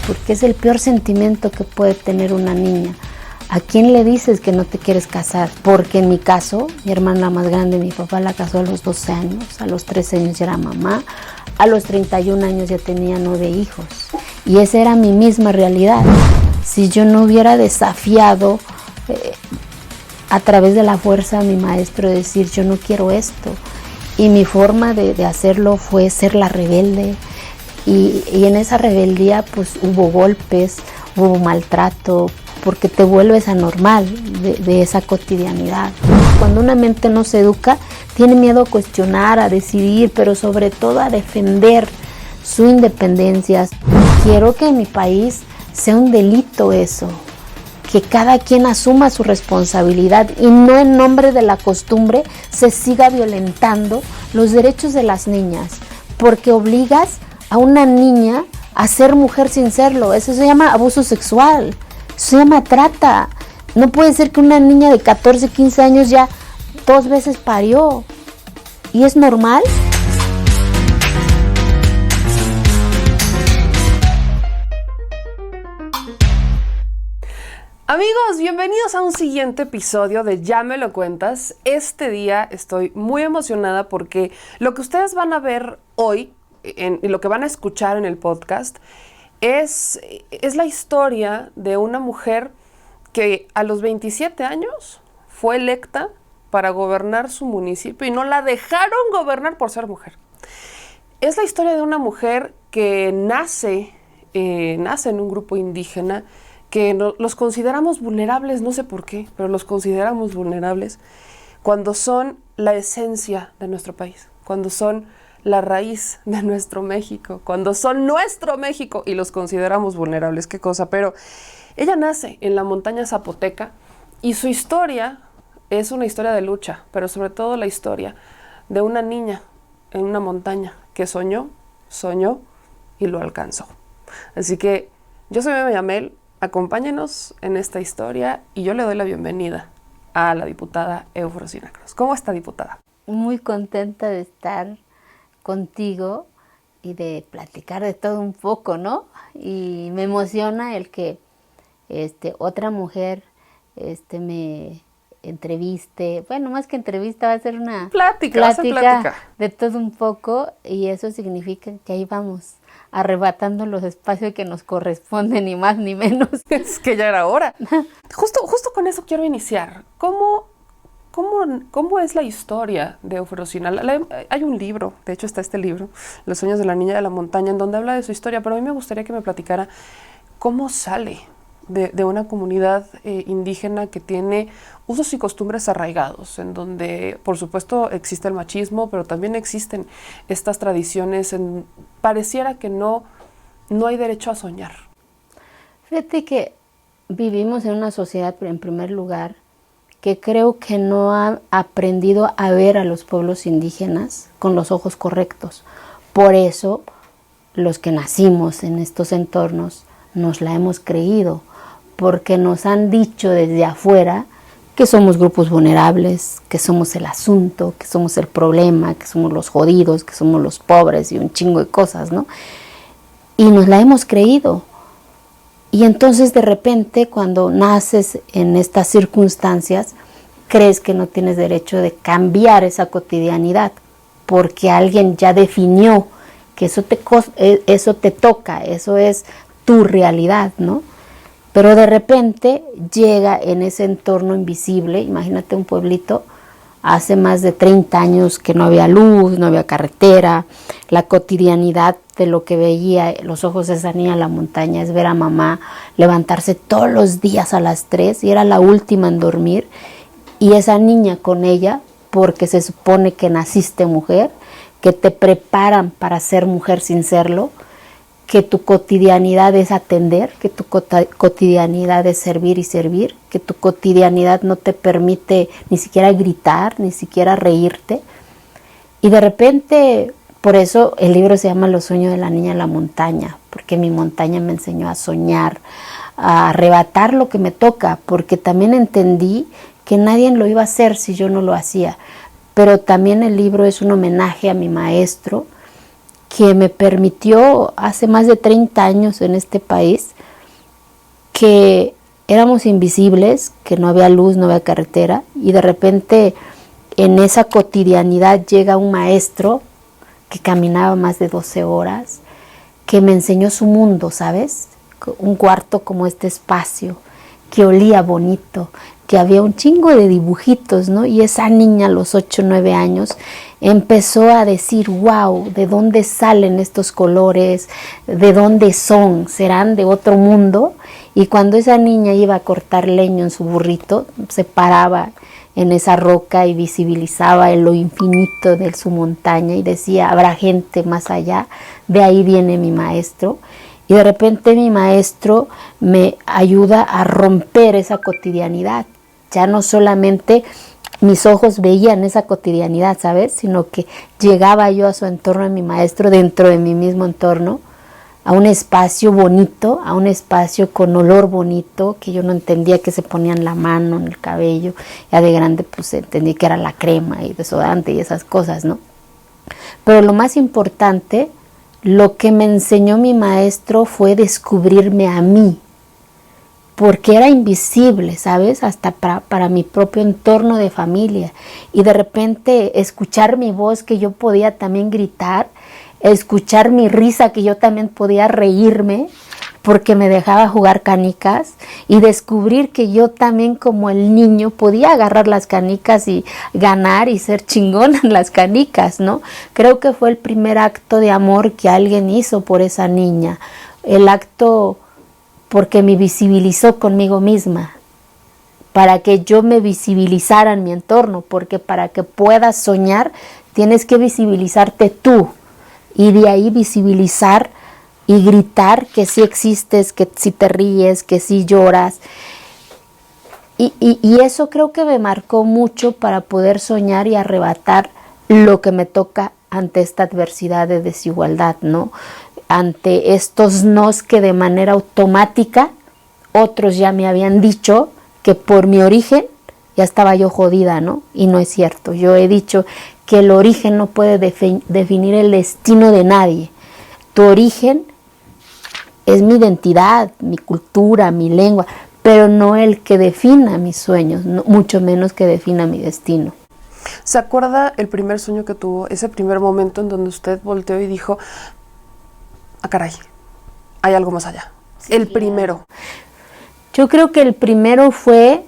porque es el peor sentimiento que puede tener una niña. ¿A quién le dices que no te quieres casar? Porque en mi caso, mi hermana más grande, mi papá la casó a los 12 años, a los 13 años ya era mamá, a los 31 años ya tenía 9 hijos. Y esa era mi misma realidad. Si yo no hubiera desafiado a través de la fuerza a mi maestro, decir yo no quiero esto. Y mi forma de hacerlo fue ser la rebelde. Y en esa rebeldía pues hubo golpes, hubo maltrato, porque te vuelves anormal de esa cotidianidad. Cuando una mente no se educa, tiene miedo a cuestionar, a decidir, pero sobre todo a defender su independencia. Quiero que en mi país sea un delito eso, que cada quien asuma su responsabilidad y no en nombre de la costumbre se siga violentando los derechos de las niñas, porque obligas a una niña a ser mujer sin serlo. Eso se llama abuso sexual, se llama trata. No puede ser que una niña de 14, 15 años ya 2 veces parió. ¿Y es normal? Amigos, bienvenidos a un siguiente episodio de Ya me lo cuentas. Este día estoy muy emocionada porque lo que ustedes van a ver hoy y lo que van a escuchar en el podcast es la historia de una mujer que a los 27 años fue electa para gobernar su municipio y no la dejaron gobernar por ser mujer. Es la historia de una mujer que nace en un grupo indígena que los consideramos vulnerables, no sé por qué, pero los consideramos vulnerables cuando son la esencia de nuestro país, cuando son la raíz de nuestro México, cuando son nuestro México y los consideramos vulnerables, qué cosa. Pero ella nace en la montaña zapoteca y su historia es una historia de lucha, pero sobre todo la historia de una niña en una montaña que soñó y lo alcanzó. Así que yo soy Meme Yamel. Acompáñenos en esta historia y yo le doy la bienvenida a la diputada Eufrosina Cruz. ¿Cómo está, diputada? Muy contenta de estar contigo y de platicar de todo un poco, ¿no? Y me emociona el que otra mujer me entreviste. Bueno, más que entrevista, va a ser una plática de todo un poco, y eso significa que ahí vamos, arrebatando los espacios que nos corresponden, ni más ni menos. Es que ya era hora. Justo con eso quiero iniciar. ¿Cómo es la historia de Eufrosina? Hay un libro, de hecho está este libro, Los sueños de la niña de la montaña, en donde habla de su historia, pero a mí me gustaría que me platicara cómo sale de una comunidad indígena que tiene usos y costumbres arraigados, en donde por supuesto existe el machismo, pero también existen estas tradiciones, pareciera que no hay derecho a soñar. Fíjate que vivimos en una sociedad, en primer lugar, que creo que no ha aprendido a ver a los pueblos indígenas con los ojos correctos. Por eso, los que nacimos en estos entornos nos la hemos creído, porque nos han dicho desde afuera que somos grupos vulnerables, que somos el asunto, que somos el problema, que somos los jodidos, que somos los pobres y un chingo de cosas, ¿no? Y nos la hemos creído. Y entonces de repente cuando naces en estas circunstancias, crees que no tienes derecho de cambiar esa cotidianidad, porque alguien ya definió que eso te toca, eso es tu realidad, ¿no? Pero de repente llega en ese entorno invisible, imagínate un pueblito, hace más de 30 años que no había luz, no había carretera, la cotidianidad de lo que veía los ojos de esa niña en la montaña es ver a mamá levantarse todos los días a las 3 y era la última en dormir, y esa niña con ella, porque se supone que naciste mujer, que te preparan para ser mujer sin serlo, que tu cotidianidad es atender, que tu cotidianidad es servir y servir, que tu cotidianidad no te permite ni siquiera gritar, ni siquiera reírte. Y de repente, por eso el libro se llama Los sueños de la niña en la montaña, porque mi montaña me enseñó a soñar, a arrebatar lo que me toca, porque también entendí que nadie lo iba a hacer si yo no lo hacía. Pero también el libro es un homenaje a mi maestro, que me permitió hace más de 30 años en este país, que éramos invisibles, que no había luz, no había carretera, y de repente en esa cotidianidad llega un maestro que caminaba más de 12 horas, que me enseñó su mundo, ¿sabes? Un cuarto como este espacio, que olía bonito, que había un chingo de dibujitos, ¿no? Y esa niña a los 8 o 9 años empezó a decir, wow, ¿de dónde salen estos colores? ¿De dónde son? ¿Serán de otro mundo? Y cuando esa niña iba a cortar leño en su burrito, se paraba en esa roca y visibilizaba en lo infinito de su montaña y decía, habrá gente más allá, de ahí viene mi maestro. Y de repente mi maestro me ayuda a romper esa cotidianidad. Ya no solamente mis ojos veían esa cotidianidad, ¿sabes? Sino que llegaba yo a su entorno de mi maestro, dentro de mi mismo entorno, a un espacio bonito, a un espacio con olor bonito, que yo no entendía que se ponían la mano en el cabello. Ya de grande pues entendí que era la crema y desodorante y esas cosas, ¿no? Pero lo más importante, lo que me enseñó mi maestro fue descubrirme a mí, porque era invisible, ¿sabes? Hasta para mi propio entorno de familia. Y de repente escuchar mi voz, que yo podía también gritar, escuchar mi risa, que yo también podía reírme, porque me dejaba jugar canicas, y descubrir que yo también, como el niño, podía agarrar las canicas y ganar y ser chingona en las canicas, ¿no? Creo que fue el primer acto de amor que alguien hizo por esa niña, el acto porque me visibilizó conmigo misma, para que yo me visibilizara en mi entorno, porque para que puedas soñar tienes que visibilizarte tú, y de ahí visibilizar y gritar que sí existes, que sí te ríes, que sí lloras. Y eso creo que me marcó mucho para poder soñar y arrebatar lo que me toca ante esta adversidad de desigualdad, ¿no? Ante estos nos que de manera automática otros ya me habían dicho que por mi origen ya estaba yo jodida, ¿no? Y no es cierto. Yo he dicho que el origen no puede definir el destino de nadie. Tu origen es mi identidad, mi cultura, mi lengua, pero no el que defina mis sueños, no, mucho menos que defina mi destino. ¿Se acuerda el primer sueño que tuvo, ese primer momento en donde usted volteó y dijo, ah, caray, hay algo más allá? Sí, el primero. Yo creo que el primero fue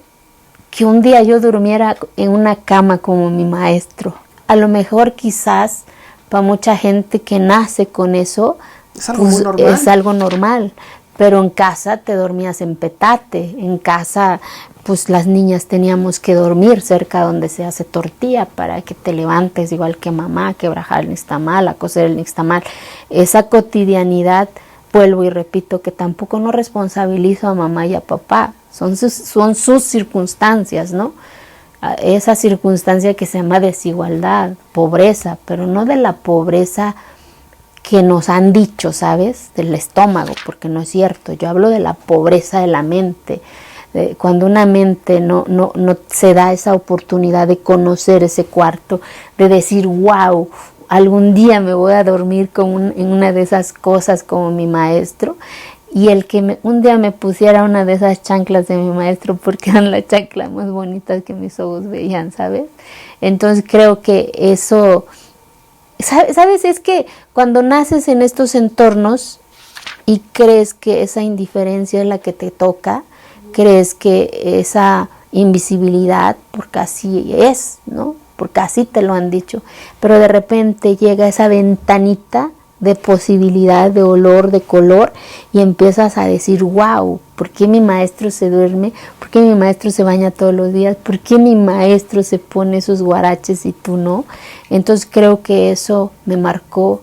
que un día yo durmiera en una cama como mi maestro. A lo mejor quizás para mucha gente que nace con eso, es algo muy normal. Es algo normal, pero en casa te dormías en petate, en casa pues las niñas teníamos que dormir cerca donde se hace tortilla para que te levantes igual que mamá, que brajar el nixtamal, a coser el nixtamal. Esa cotidianidad, vuelvo y repito, que tampoco no responsabilizo a mamá y a papá, son sus circunstancias, ¿no? Esa circunstancia que se llama desigualdad, pobreza, pero no de la pobreza que nos han dicho, ¿sabes? Del estómago, porque no es cierto. Yo hablo de la pobreza de la mente, cuando una mente no se da esa oportunidad de conocer ese cuarto, de decir, wow, algún día me voy a dormir en una de esas cosas como mi maestro, y el que un día me pusiera una de esas chanclas de mi maestro, porque eran las chanclas más bonitas que mis ojos veían, ¿sabes? Entonces creo que eso, ¿sabes? Es que cuando naces en estos entornos y crees que esa indiferencia es la que te toca, crees que esa invisibilidad, porque así es, ¿no? Porque así te lo han dicho, pero de repente llega esa ventanita de posibilidad, de olor, de color, y empiezas a decir, wow, ¿por qué mi maestro se duerme? ¿Por qué mi maestro se baña todos los días? ¿Por qué mi maestro se pone esos guaraches y tú no? Entonces creo que eso me marcó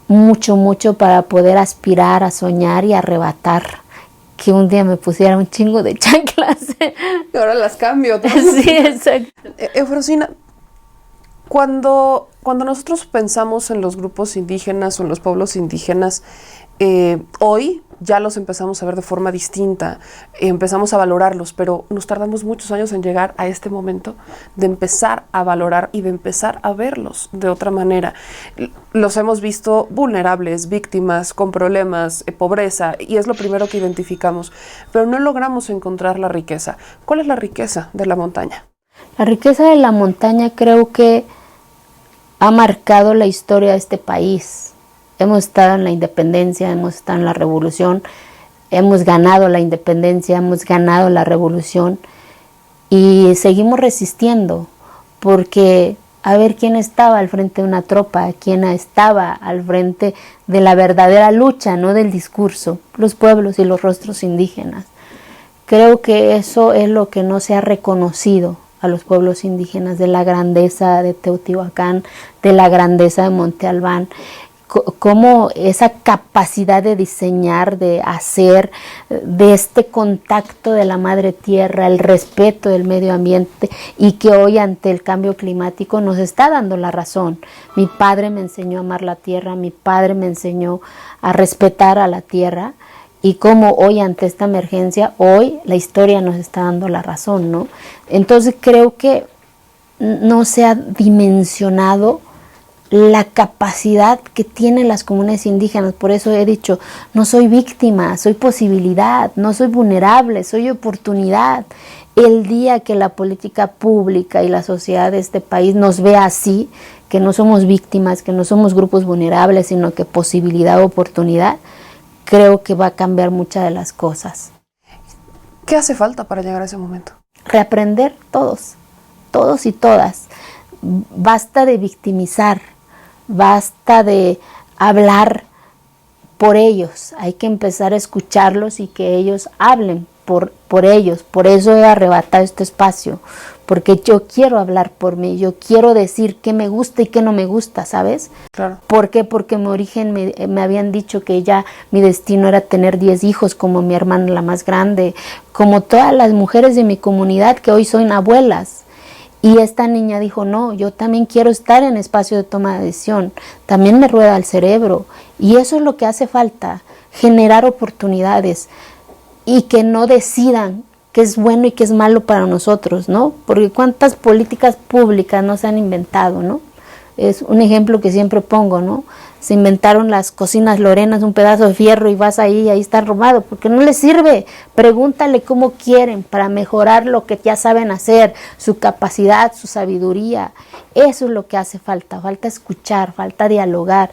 mucho, mucho para poder aspirar a soñar y arrebatar que un día me pusiera un chingo de chanclas. Y ahora las cambio. Sí, exacto. Eufrosina, cuando nosotros pensamos en los grupos indígenas o en los pueblos indígenas, hoy, ya los empezamos a ver de forma distinta, empezamos a valorarlos, pero nos tardamos muchos años en llegar a este momento de empezar a valorar y de empezar a verlos de otra manera. Los hemos visto vulnerables, víctimas, con problemas, pobreza, y es lo primero que identificamos, pero no logramos encontrar la riqueza. ¿Cuál es la riqueza de la montaña? La riqueza de la montaña creo que ha marcado la historia de este país. Hemos estado en la independencia, hemos estado en la revolución, hemos ganado la independencia, hemos ganado la revolución y seguimos resistiendo porque a ver quién estaba al frente de una tropa, quién estaba al frente de la verdadera lucha, no del discurso, los pueblos y los rostros indígenas. Creo que eso es lo que no se ha reconocido a los pueblos indígenas, de la grandeza de Teotihuacán, de la grandeza de Monte Albán, como esa capacidad de diseñar, de hacer, de este contacto de la madre tierra, el respeto del medio ambiente, y que hoy ante el cambio climático nos está dando la razón. Mi padre me enseñó a amar la tierra, mi padre me enseñó a respetar a la tierra, y como hoy ante esta emergencia, hoy la historia nos está dando la razón, ¿no? Entonces creo que no se ha dimensionado la capacidad que tienen las comunidades indígenas. Por eso he dicho, no soy víctima, soy posibilidad, no soy vulnerable, soy oportunidad. El día que la política pública y la sociedad de este país nos vea así, que no somos víctimas, que no somos grupos vulnerables, sino que posibilidad, oportunidad, creo que va a cambiar muchas de las cosas. ¿Qué hace falta para llegar a ese momento? Reaprender todos y todas. Basta de victimizar. Basta de hablar por ellos, hay que empezar a escucharlos y que ellos hablen por ellos. Por eso he arrebatado este espacio, porque yo quiero hablar por mí, yo quiero decir qué me gusta y qué no me gusta, ¿sabes? Claro. ¿Por qué? Porque en mi origen me habían dicho que ya mi destino era tener 10 hijos, como mi hermana la más grande, como todas las mujeres de mi comunidad que hoy son abuelas. Y esta niña dijo, no, yo también quiero estar en espacio de toma de decisión, también me rueda el cerebro. Y eso es lo que hace falta, generar oportunidades y que no decidan qué es bueno y qué es malo para nosotros, ¿no? Porque cuántas políticas públicas no se han inventado, ¿no? Es un ejemplo que siempre pongo, ¿no? Se inventaron las cocinas Lorenas, un pedazo de fierro y vas ahí está arrumado, porque no les sirve. Pregúntale cómo quieren para mejorar lo que ya saben hacer, su capacidad, su sabiduría. Eso es lo que hace falta escuchar, falta dialogar.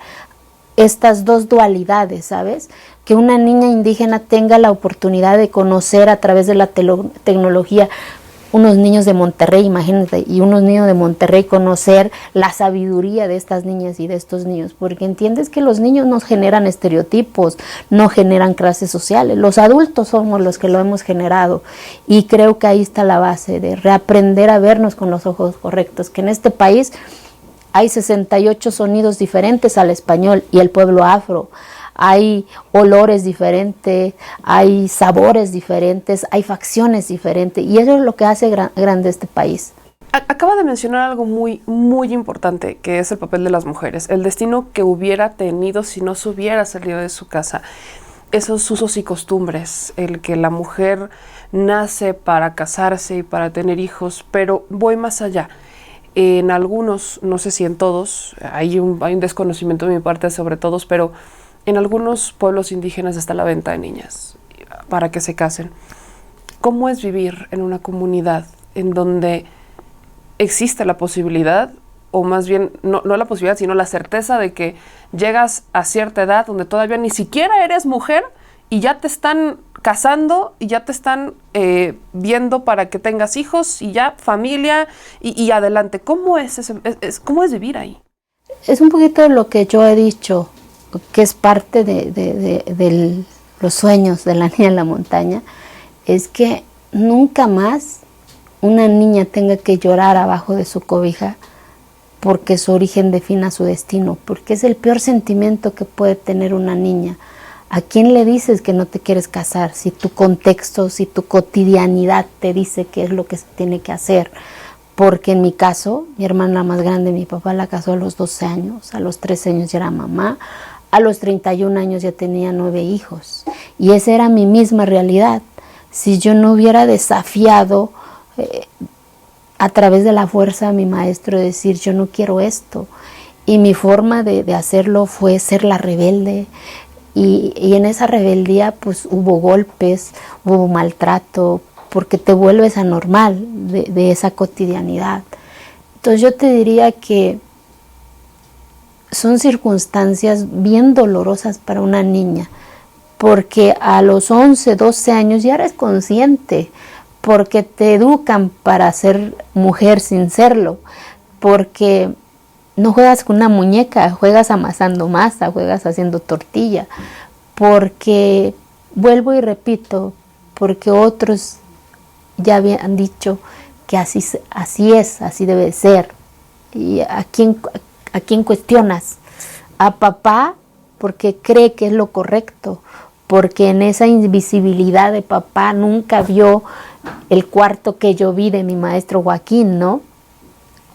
Estas dos dualidades, ¿sabes? Que una niña indígena tenga la oportunidad de conocer a través de la tecnología, unos niños de Monterrey, imagínate, y unos niños de Monterrey conocer la sabiduría de estas niñas y de estos niños, porque entiendes que los niños no generan estereotipos, no generan clases sociales, los adultos somos los que lo hemos generado, y creo que ahí está la base de reaprender a vernos con los ojos correctos, que en este país hay 68 sonidos diferentes al español y el pueblo afro. Hay olores diferentes, hay sabores diferentes, hay facciones diferentes, y eso es lo que hace grande este país. Acaba de mencionar algo muy, muy importante, que es el papel de las mujeres, el destino que hubiera tenido si no se hubiera salido de su casa, esos usos y costumbres, el que la mujer nace para casarse y para tener hijos, pero voy más allá. En algunos, no sé si en todos, hay un desconocimiento de mi parte sobre todos, pero en algunos pueblos indígenas está la venta de niñas para que se casen. ¿Cómo es vivir en una comunidad en donde existe la posibilidad, o más bien no la posibilidad, sino la certeza de que llegas a cierta edad donde todavía ni siquiera eres mujer y ya te están casando y ya te están viendo para que tengas hijos y ya familia y adelante? ¿Cómo cómo es vivir ahí? Es un poquito de lo que yo he dicho, que es parte de los sueños de la niña en la montaña, es que nunca más una niña tenga que llorar abajo de su cobija porque su origen defina su destino, porque es el peor sentimiento que puede tener una niña. ¿A quién le dices que no te quieres casar si tu contexto, si tu cotidianidad te dice qué es lo que se tiene que hacer? Porque en mi caso, mi hermana más grande, mi papá la casó a los 12 años, a los 13 años ya era mamá, A los 31 años ya tenía 9 hijos y esa era mi misma realidad. Si yo no hubiera desafiado a través de la fuerza a mi maestro, decir yo no quiero esto, y mi forma de hacerlo fue ser la rebelde, y en esa rebeldía pues hubo golpes, hubo maltrato, porque te vuelves anormal de esa cotidianidad. Entonces yo te diría que son circunstancias bien dolorosas para una niña, porque a los 11, 12 años ya eres consciente, porque te educan para ser mujer sin serlo, porque no juegas con una muñeca, juegas amasando masa, juegas haciendo tortilla, porque, vuelvo y repito, porque otros ya habían dicho que así es, así debe ser. ¿Y a quién cuestionas? A papá, porque cree que es lo correcto, porque en esa invisibilidad de papá nunca vio el cuarto que yo vi de mi maestro Joaquín, ¿no?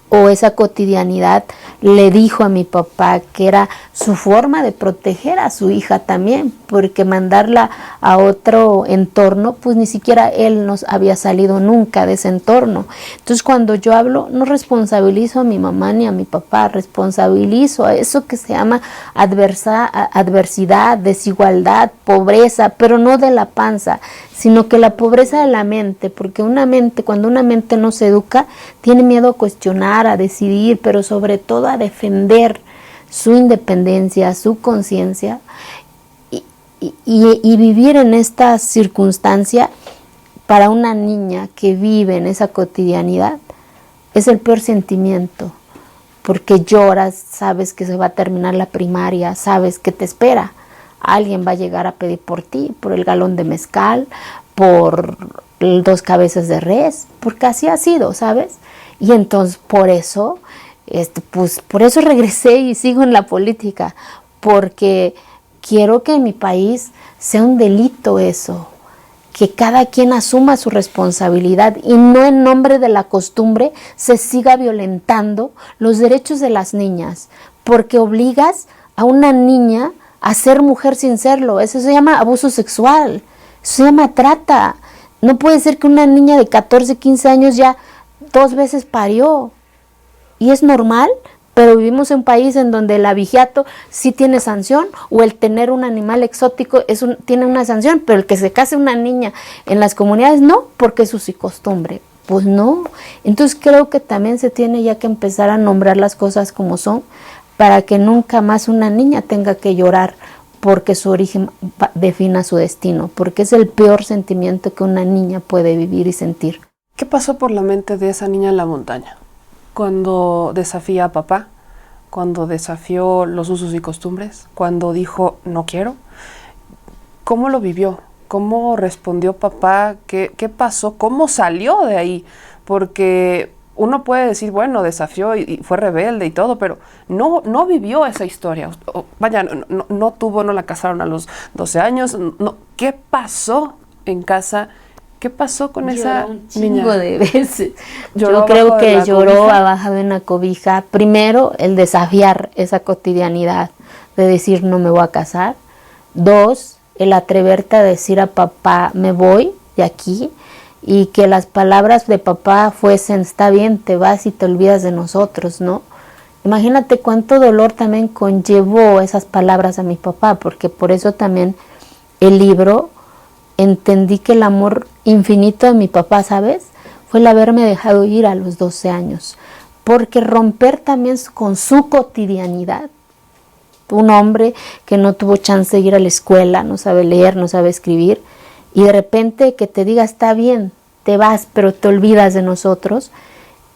O esa cotidianidad le dijo a mi papá que era su forma de proteger a su hija también, porque mandarla a otro entorno, pues ni siquiera él nos había salido nunca de ese entorno. Entonces cuando yo hablo, no responsabilizo a mi mamá ni a mi papá, responsabilizo a eso que se llama adversidad, desigualdad, pobreza, pero no de la panza, sino que la pobreza de la mente, porque cuando una mente no se educa, tiene miedo a cuestionar, a decidir, pero sobre todo a defender su independencia, su conciencia, y vivir en esta circunstancia para una niña que vive en esa cotidianidad es el peor sentimiento, porque lloras, sabes que se va a terminar la primaria, sabes que te espera. Alguien va a llegar a pedir por ti, por el galón de mezcal, por 2 cabezas de res, porque así ha sido, ¿sabes? Y entonces por eso regresé y sigo en la política, porque quiero que en mi país sea un delito eso, que cada quien asuma su responsabilidad y no en nombre de la costumbre se siga violentando los derechos de las niñas, porque obligas a una niña a ser mujer sin serlo. Eso se llama abuso sexual, eso se llama trata. No puede ser que una niña de 14, 15 años ya 2 veces parió. Y es normal, pero vivimos en un país en donde el abigeato sí tiene sanción, o el tener un animal exótico tiene una sanción, pero el que se case una niña en las comunidades no, porque es su costumbre. Pues no. Entonces creo que también se tiene ya que empezar a nombrar las cosas como son, para que nunca más una niña tenga que llorar porque su origen defina su destino, porque es el peor sentimiento que una niña puede vivir y sentir. ¿Qué pasó por la mente de esa niña en la montaña? Cuando desafía a papá, cuando desafió los usos y costumbres, cuando dijo no quiero. ¿Cómo lo vivió? ¿Cómo respondió papá? ¿Qué pasó? ¿Cómo salió de ahí? Porque uno puede decir, bueno, desafió y fue rebelde y todo, pero no vivió esa historia. No la casaron a los 12 años. No. ¿Qué pasó en casa? ¿Qué pasó con esa niña? De veces. Yo creo que lloró abajo de una cobija. Primero, el desafiar esa cotidianidad de decir no me voy a casar. 2, el atreverte a decir a papá me voy de aquí, y que las palabras de papá fuesen está bien, te vas y te olvidas de nosotros, ¿no? Imagínate cuánto dolor también conllevó esas palabras a mi papá, porque por eso también el libro entendí que el amor infinito de mi papá, ¿sabes? Fue el haberme dejado ir a los 12 años, porque romper también con su cotidianidad. Un hombre que no tuvo chance de ir a la escuela, no sabe leer, no sabe escribir, y de repente que te diga está bien, te vas, pero te olvidas de nosotros,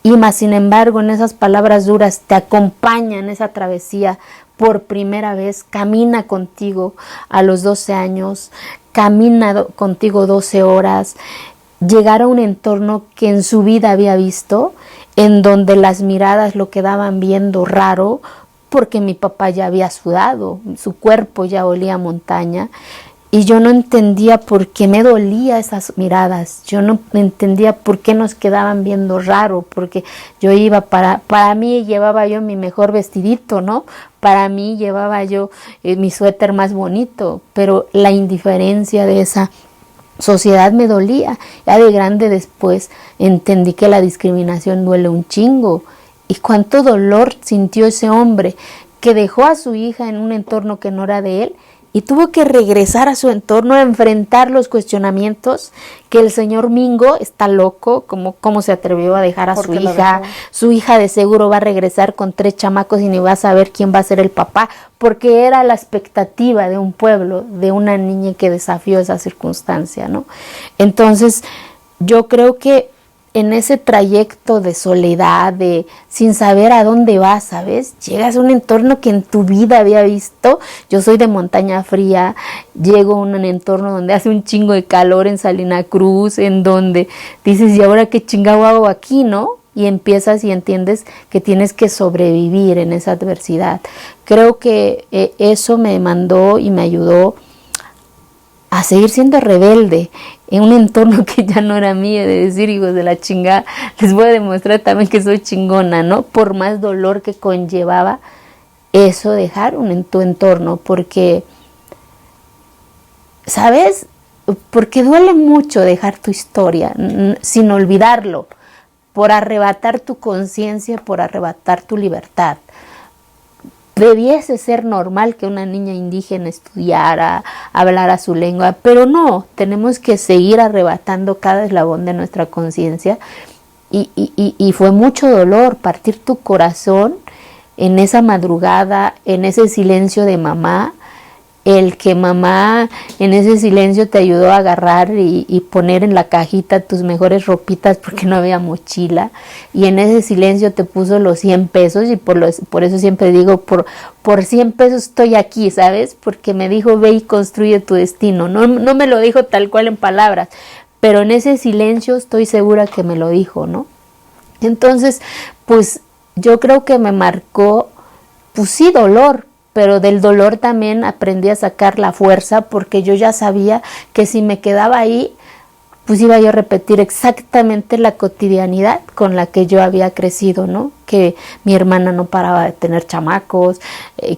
y más sin embargo en esas palabras duras te acompaña en esa travesía por primera vez, camina contigo a los 12 años, camina contigo 12 horas, llegar a un entorno que en su vida había visto, en donde las miradas lo quedaban viendo raro, porque mi papá ya había sudado, su cuerpo ya olía a montaña, Y yo no entendía por qué me dolía esas miradas. Yo no entendía por qué nos quedaban viendo raro, porque yo iba para mí llevaba yo mi mejor vestidito, ¿no? Para mí llevaba yo mi suéter más bonito, pero la indiferencia de esa sociedad me dolía. Ya de grande después entendí que la discriminación duele un chingo. Y cuánto dolor sintió ese hombre que dejó a su hija en un entorno que no era de él y tuvo que regresar a su entorno a enfrentar los cuestionamientos que el señor Mingo está loco, cómo se atrevió a dejar a su hija. Su hija de seguro va a regresar con 3 chamacos y ni va a saber quién va a ser el papá, porque era la expectativa de un pueblo, de una niña que desafió esa circunstancia, ¿no? Entonces, yo creo que en ese trayecto de soledad, de sin saber a dónde vas, ¿sabes? Llegas a un entorno que en tu vida había visto. Yo soy de montaña fría, llego a un entorno donde hace un chingo de calor en Salina Cruz, en donde dices, ¿y ahora qué chingado hago aquí, no? Y empiezas y entiendes que tienes que sobrevivir en esa adversidad. Creo que eso me mandó y me ayudó a seguir siendo rebelde en un entorno que ya no era mío, de decir, hijos de la chingada, les voy a demostrar también que soy chingona, ¿no? Por más dolor que conllevaba eso, dejar tu entorno, porque, ¿sabes? Porque duele mucho dejar tu historia, sin olvidarlo, por arrebatar tu conciencia, por arrebatar tu libertad. Debiese ser normal que una niña indígena estudiara, hablara su lengua, pero no, tenemos que seguir arrebatando cada eslabón de nuestra conciencia y fue mucho dolor partir tu corazón en esa madrugada, en ese silencio de mamá, el que mamá en ese silencio te ayudó a agarrar y poner en la cajita tus mejores ropitas porque no había mochila, y en ese silencio te puso los 100 pesos y por eso siempre digo, por 100 pesos estoy aquí, ¿sabes? Porque me dijo, ve y construye tu destino. No me lo dijo tal cual en palabras, pero en ese silencio estoy segura que me lo dijo, ¿no? Entonces, pues yo creo que me marcó, pues sí, dolor, pero del dolor también aprendí a sacar la fuerza, porque yo ya sabía que si me quedaba ahí, pues iba yo a repetir exactamente la cotidianidad con la que yo había crecido, ¿no? Que mi hermana no paraba de tener chamacos,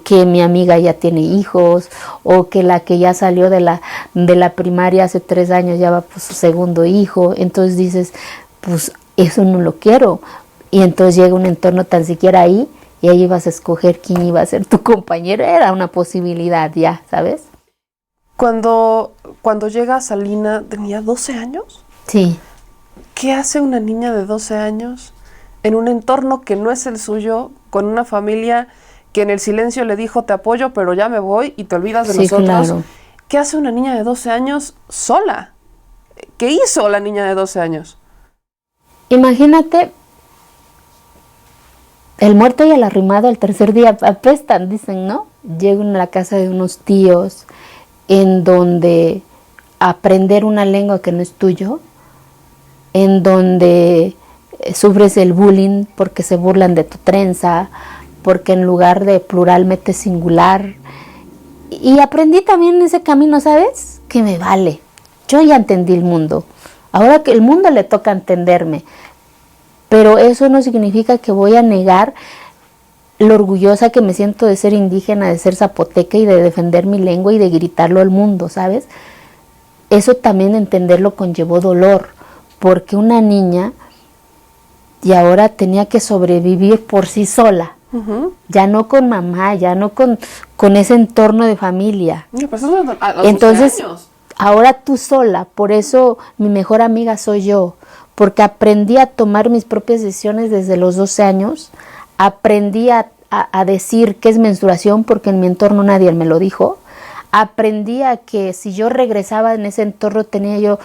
que mi amiga ya tiene hijos, o que la que ya salió de la primaria hace 3 años ya va por su segundo hijo. Entonces dices, pues eso no lo quiero. Y entonces llega un entorno tan siquiera ahí, y ahí ibas a escoger quién iba a ser tu compañero. Era una posibilidad ya, ¿sabes? Cuando llega a Salina, ¿tenía 12 años? Sí. ¿Qué hace una niña de 12 años en un entorno que no es el suyo, con una familia que en el silencio le dijo, te apoyo, pero ya me voy y te olvidas de nosotros? Claro. ¿Qué hace una niña de 12 años sola? ¿Qué hizo la niña de 12 años? Imagínate, el muerto y el arrimado el tercer día apestan, dicen, ¿no? Llego a la casa de unos tíos en donde aprender una lengua que no es tuyo, en donde sufres el bullying porque se burlan de tu trenza, porque en lugar de plural metes singular. Y aprendí también en ese camino, ¿sabes? Que me vale. Yo ya entendí el mundo. Ahora que el mundo le toca entenderme. Pero eso no significa que voy a negar lo orgullosa que me siento de ser indígena, de ser zapoteca y de defender mi lengua y de gritarlo al mundo, ¿sabes? Eso también entenderlo conllevó dolor, porque una niña y ahora tenía que sobrevivir por sí sola, ya no con mamá, ya no con ese entorno de familia. Entonces, ahora tú sola, por eso mi mejor amiga soy yo, porque aprendí a tomar mis propias decisiones desde los 12 años, aprendí a decir qué es menstruación porque en mi entorno nadie me lo dijo, aprendí a que si yo regresaba en ese entorno tenía yo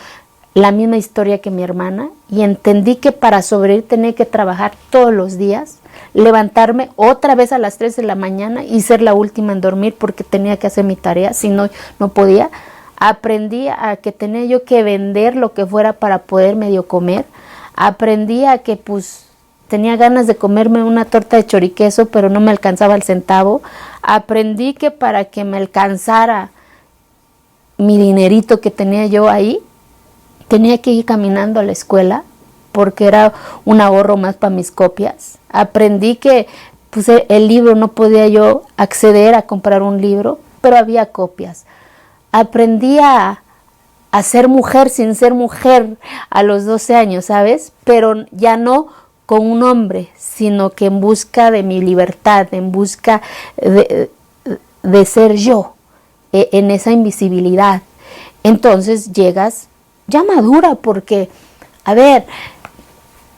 la misma historia que mi hermana, y entendí que para sobrevivir tenía que trabajar todos los días, levantarme otra vez a las 3 de la mañana y ser la última en dormir porque tenía que hacer mi tarea, si no, no podía. Aprendí a que tenía yo que vender lo que fuera para poder medio comer. Aprendí a que pues tenía ganas de comerme una torta de choriqueso, pero no me alcanzaba el centavo. Aprendí que para que me alcanzara mi dinerito que tenía yo ahí, tenía que ir caminando a la escuela porque era un ahorro más para mis copias. Aprendí que pues, el libro no podía yo acceder a comprar un libro, pero había copias. Aprendí a ser mujer sin ser mujer a los 12 años, ¿sabes? Pero ya no con un hombre, sino que en busca de mi libertad, en busca de ser yo, en esa invisibilidad. Entonces llegas ya madura porque, a ver,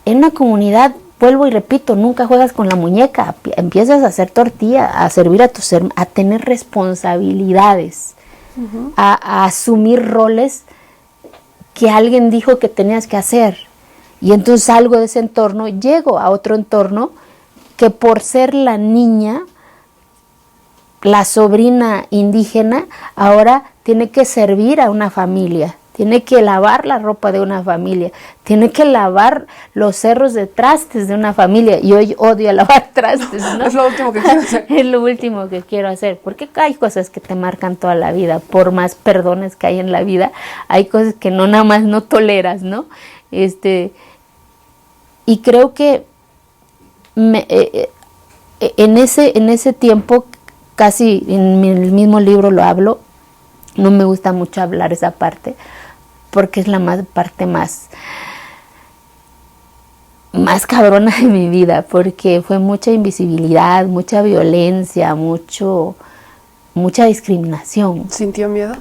en una comunidad, vuelvo y repito, nunca juegas con la muñeca, empiezas a hacer tortilla, a servir a tus hermanos, a tener responsabilidades, a asumir roles que alguien dijo que tenías que hacer. Y entonces salgo de ese entorno, llego a otro entorno que por ser la niña, la sobrina indígena, ahora tiene que servir a una familia, tiene que lavar la ropa de una familia, tiene que lavar los cerros de trastes de una familia. Y hoy odio lavar trastes, ¿no? Es lo último que quiero hacer. Es lo último que quiero hacer, porque hay cosas que te marcan toda la vida, por más perdones que hay en la vida, hay cosas que no nada más no toleras, ¿no? Y creo que en ese tiempo, casi en el mismo libro lo hablo, no me gusta mucho hablar esa parte, porque es la parte más cabrona de mi vida, porque fue mucha invisibilidad, mucha violencia, mucha discriminación. ¿Sintió miedo?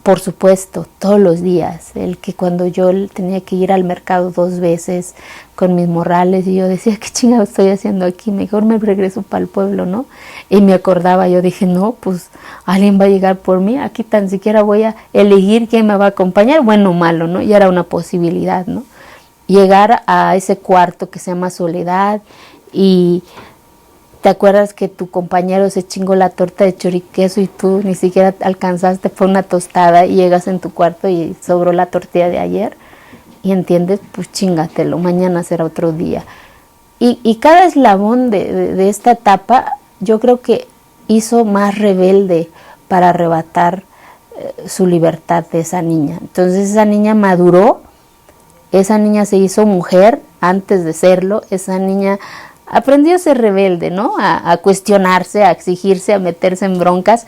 Por supuesto, todos los días. El que cuando yo tenía que ir al mercado 2 veces con mis morrales y yo decía, ¿qué chingado estoy haciendo aquí? Mejor me regreso para el pueblo, ¿no? Y me acordaba, yo dije, no, pues alguien va a llegar por mí, aquí tan siquiera voy a elegir quién me va a acompañar, bueno o malo, ¿no? Y era una posibilidad, ¿no? Llegar a ese cuarto que se llama soledad y ¿te acuerdas que tu compañero se chingó la torta de choriqueso y tú ni siquiera alcanzaste por una tostada y llegas en tu cuarto y sobró la tortilla de ayer? Y entiendes, pues chingatelo, mañana será otro día. Y cada eslabón de esta etapa yo creo que hizo más rebelde para arrebatar su libertad de esa niña. Entonces esa niña maduró, esa niña se hizo mujer antes de serlo, esa niña aprendió a ser rebelde, ¿no? A cuestionarse, a exigirse, a meterse en broncas,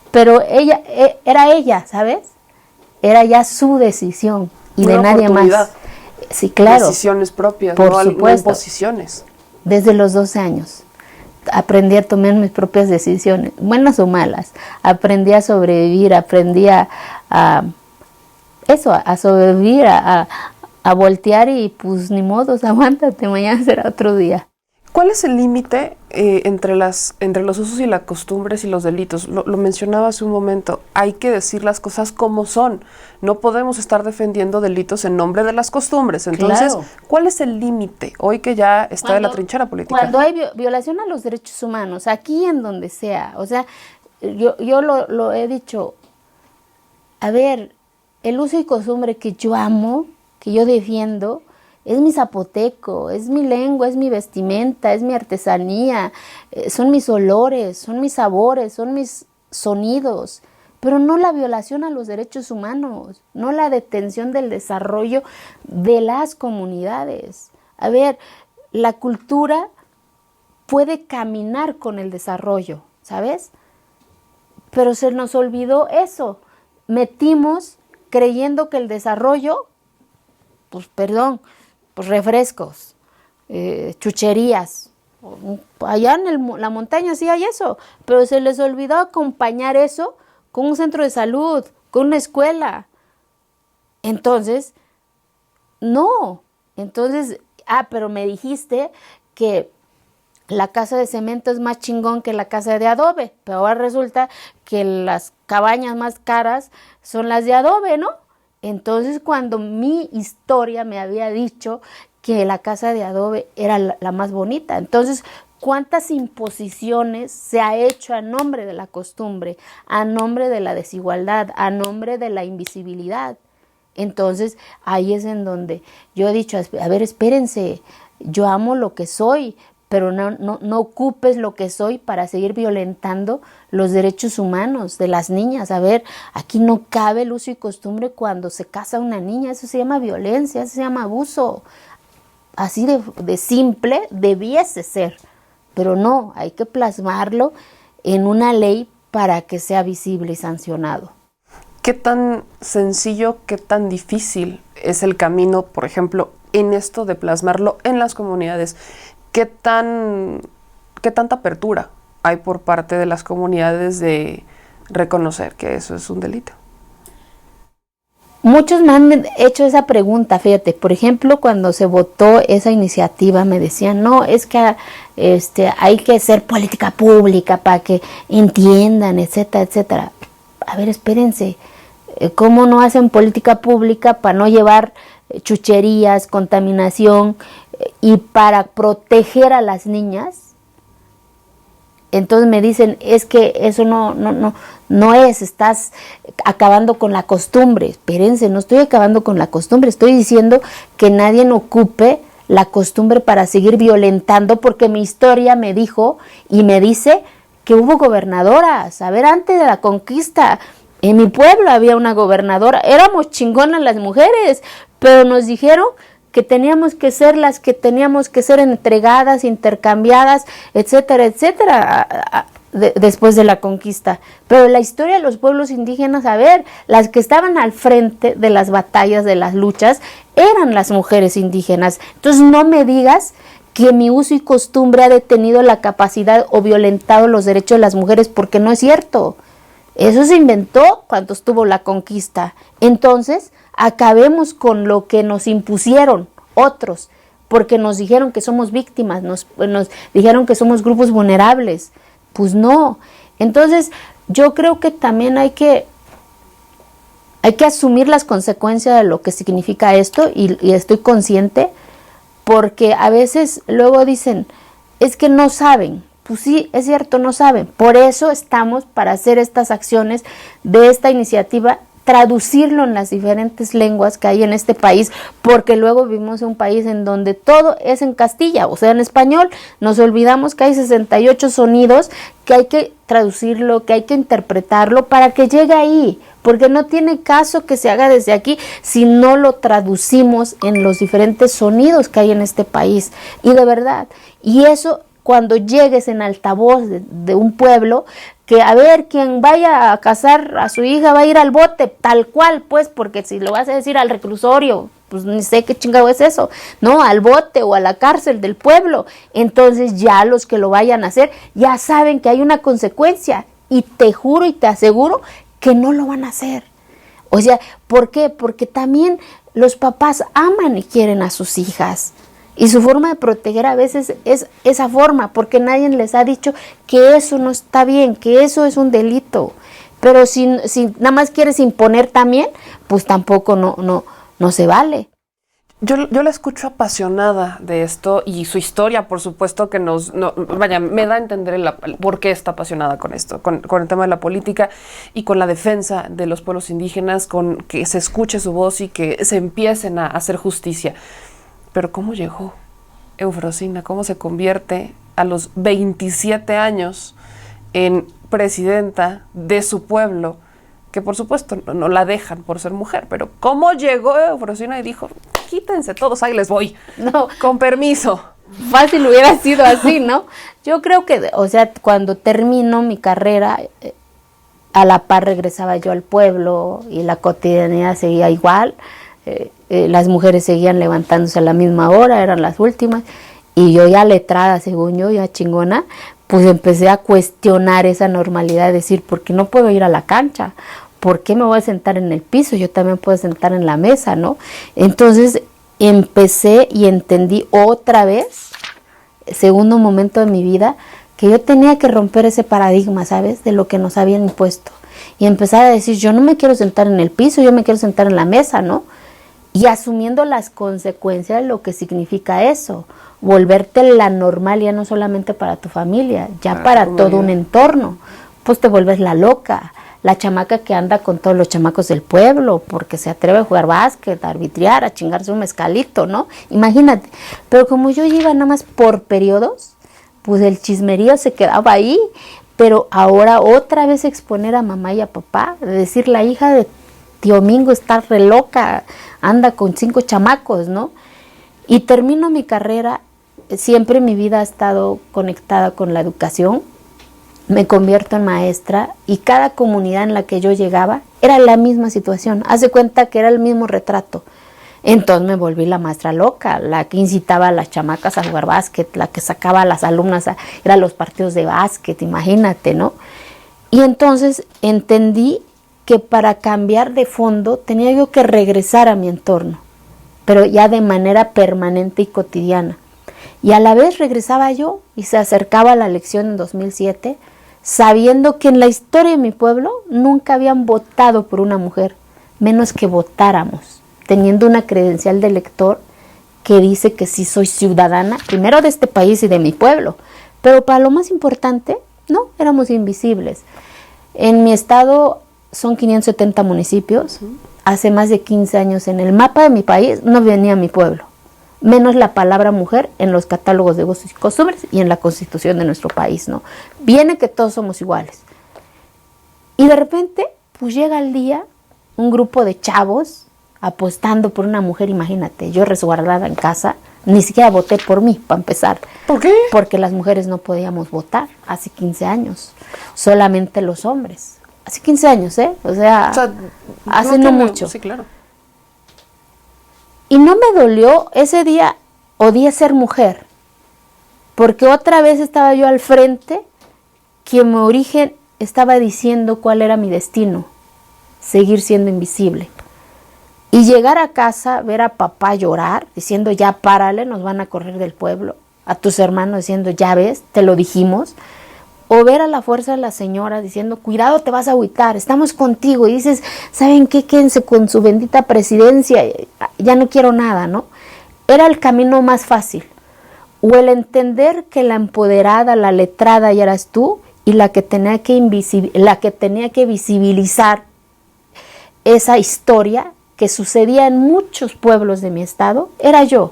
pero ella era ella, ¿sabes? Era ya su decisión y de nadie más. Sí, claro. Decisiones propias, por no supuesto. Imposiciones. Desde los 12 años aprendí a tomar mis propias decisiones, buenas o malas. Aprendí a sobrevivir, aprendí a sobrevivir, a voltear y pues ni modo, aguántate, mañana será otro día. ¿Cuál es el límite entre los usos y las costumbres y los delitos? Lo mencionaba hace un momento, hay que decir las cosas como son. No podemos estar defendiendo delitos en nombre de las costumbres. Entonces, claro. ¿Cuál es el límite hoy que ya está de la trinchera política? Cuando hay violación a los derechos humanos, aquí en donde sea, o sea, yo lo he dicho, a ver, el uso y costumbre que yo amo, que yo defiendo, es mi zapoteco, es mi lengua, es mi vestimenta, es mi artesanía, son mis olores, son mis sabores, son mis sonidos, pero no la violación a los derechos humanos, no la detención del desarrollo de las comunidades. A ver, la cultura puede caminar con el desarrollo, ¿sabes? Pero se nos olvidó eso, metimos creyendo que el desarrollo, pues perdón, pues refrescos, chucherías. Allá en la montaña sí hay eso, pero se les olvidó acompañar eso con un centro de salud, con una escuela. Entonces, no. Entonces, pero me dijiste que la casa de cemento es más chingón que la casa de adobe, pero ahora resulta que las cabañas más caras son las de adobe, ¿no? Entonces, cuando mi historia me había dicho que la casa de adobe era la más bonita, entonces, ¿cuántas imposiciones se ha hecho a nombre de la costumbre, a nombre de la desigualdad, a nombre de la invisibilidad? Entonces, ahí es en donde yo he dicho, a ver, espérense, yo amo lo que soy, pero no ocupes lo que soy para seguir violentando los derechos humanos de las niñas. A ver, aquí no cabe el uso y costumbre cuando se casa una niña, eso se llama violencia, eso se llama abuso. Así de simple debiese ser, pero no, hay que plasmarlo en una ley para que sea visible y sancionado. ¿Qué tan sencillo, qué tan difícil es el camino, por ejemplo, en esto de plasmarlo en las comunidades? ¿Qué tanta apertura hay por parte de las comunidades de reconocer que eso es un delito? Muchos me han hecho esa pregunta, fíjate, por ejemplo, cuando se votó esa iniciativa me decían, no, es que hay que hacer política pública para que entiendan, etcétera, etcétera. A ver, espérense, ¿cómo no hacen política pública para no llevar chucherías, contaminación y para proteger a las niñas? Entonces me dicen, es que eso no es, estás acabando con la costumbre. Espérense, no estoy acabando con la costumbre, estoy diciendo que nadie ocupe la costumbre para seguir violentando, porque mi historia me dijo y me dice que hubo gobernadoras. A ver, antes de la conquista, en mi pueblo había una gobernadora, éramos chingonas las mujeres, pero nos dijeron que teníamos que ser las que teníamos que ser entregadas, intercambiadas, etcétera, etcétera, después de la conquista. Pero la historia de los pueblos indígenas, a ver, las que estaban al frente de las batallas, de las luchas, eran las mujeres indígenas. Entonces no me digas que mi uso y costumbre ha detenido la capacidad o violentado los derechos de las mujeres, porque no es cierto. Eso se inventó cuando estuvo la conquista. Entonces, acabemos con lo que nos impusieron otros, porque nos dijeron que somos víctimas, nos dijeron que somos grupos vulnerables. Pues no. Entonces, yo creo que también hay que asumir las consecuencias de lo que significa esto, y estoy consciente, porque a veces luego dicen, es que no saben. Pues sí, es cierto, no saben. Por eso estamos para hacer estas acciones de esta iniciativa, traducirlo en las diferentes lenguas que hay en este país, porque luego vivimos en un país en donde todo es en Castilla, o sea, en español. Nos olvidamos que hay 68 sonidos, que hay que traducirlo, que hay que interpretarlo para que llegue ahí, porque no tiene caso que se haga desde aquí si no lo traducimos en los diferentes sonidos que hay en este país. Y de verdad, y eso, cuando llegues en altavoz de un pueblo, que a ver, quien vaya a casar a su hija va a ir al bote, tal cual, pues, porque si lo vas a decir al reclusorio, pues ni sé qué chingado es eso, no, al bote o a la cárcel del pueblo. Entonces ya los que lo vayan a hacer ya saben que hay una consecuencia, y te juro y te aseguro que no lo van a hacer. O sea, ¿por qué? Porque también los papás aman y quieren a sus hijas. Y su forma de proteger a veces es esa forma, porque nadie les ha dicho que eso no está bien, que eso es un delito. Pero si nada más quieres imponer también, pues tampoco no se vale. Yo la escucho apasionada de esto, y su historia, por supuesto, que me da a entender por qué está apasionada con esto, con el tema de la política y con la defensa de los pueblos indígenas, con que se escuche su voz y que se empiecen a hacer justicia. Pero ¿cómo llegó Eufrosina? ¿Cómo se convierte a los 27 años en presidenta de su pueblo? Que por supuesto no la dejan por ser mujer, pero ¿cómo llegó Eufrosina y dijo, quítense todos, ahí les voy, no, con permiso? Fácil hubiera sido así, ¿no? Yo creo que, o sea, cuando terminó mi carrera, a la par regresaba yo al pueblo y la cotidianidad seguía igual. Las mujeres seguían levantándose a la misma hora, eran las últimas, y yo ya letrada, según yo, ya chingona, pues empecé a cuestionar esa normalidad, de decir, ¿por qué no puedo ir a la cancha? ¿Por qué me voy a sentar en el piso? Yo también puedo sentar en la mesa, ¿no? Entonces empecé y entendí otra vez, segundo momento de mi vida, que yo tenía que romper ese paradigma, ¿sabes? De lo que nos habían impuesto. Y empezar a decir, yo no me quiero sentar en el piso, yo me quiero sentar en la mesa, ¿no? Y asumiendo las consecuencias de lo que significa eso, volverte la normal, ya no solamente para tu familia, ya para todo un entorno. Pues te vuelves la loca, la chamaca que anda con todos los chamacos del pueblo, porque se atreve a jugar básquet, a arbitrar, a chingarse un mezcalito, ¿no? Imagínate. Pero como yo iba nada más por periodos, pues el chismerío se quedaba ahí, pero ahora otra vez exponer a mamá y a papá, decir la hija de tío Mingo está re loca, anda con 5 chamacos, ¿no? Y termino mi carrera, siempre mi vida ha estado conectada con la educación, me convierto en maestra y cada comunidad en la que yo llegaba era la misma situación, haz de cuenta que era el mismo retrato. Entonces me volví la maestra loca, la que incitaba a las chamacas a jugar básquet, la que sacaba a las alumnas a ir a los partidos de básquet, imagínate, ¿no? Y entonces entendí que para cambiar de fondo tenía yo que regresar a mi entorno, pero ya de manera permanente y cotidiana. Y a la vez regresaba yo y se acercaba a la elección en 2007, sabiendo que en la historia de mi pueblo nunca habían votado por una mujer, menos que votáramos, teniendo una credencial de elector que dice que sí soy ciudadana, primero de este país y de mi pueblo, pero para lo más importante, no, éramos invisibles. En mi estado son 570 municipios, hace más de 15 años en el mapa de mi país no venía mi pueblo, menos la palabra mujer en los catálogos de usos y costumbres y en la constitución de nuestro país, ¿no? Viene que todos somos iguales. Y de repente, pues llega el día, un grupo de chavos apostando por una mujer, imagínate, yo resguardada en casa, ni siquiera voté por mí, para empezar. ¿Por qué? Porque las mujeres no podíamos votar hace 15 años, solamente los hombres. Hace 15 años, O sea hace no mucho. Sí, claro. Y no me dolió, ese día odié ser mujer, porque otra vez estaba yo al frente, que mi origen estaba diciendo cuál era mi destino, seguir siendo invisible. Y llegar a casa, ver a papá llorar, diciendo ya párale, nos van a correr del pueblo, a tus hermanos diciendo ya ves, te lo dijimos, o ver a la fuerza de la señora diciendo cuidado te vas a agüitar, estamos contigo, y dices, ¿saben qué? Quédense con su bendita presidencia, ya no quiero nada, ¿no? Era el camino más fácil, o el entender que la empoderada, la letrada ya eras tú, y la que tenía que visibilizar esa historia que sucedía en muchos pueblos de mi estado, era yo.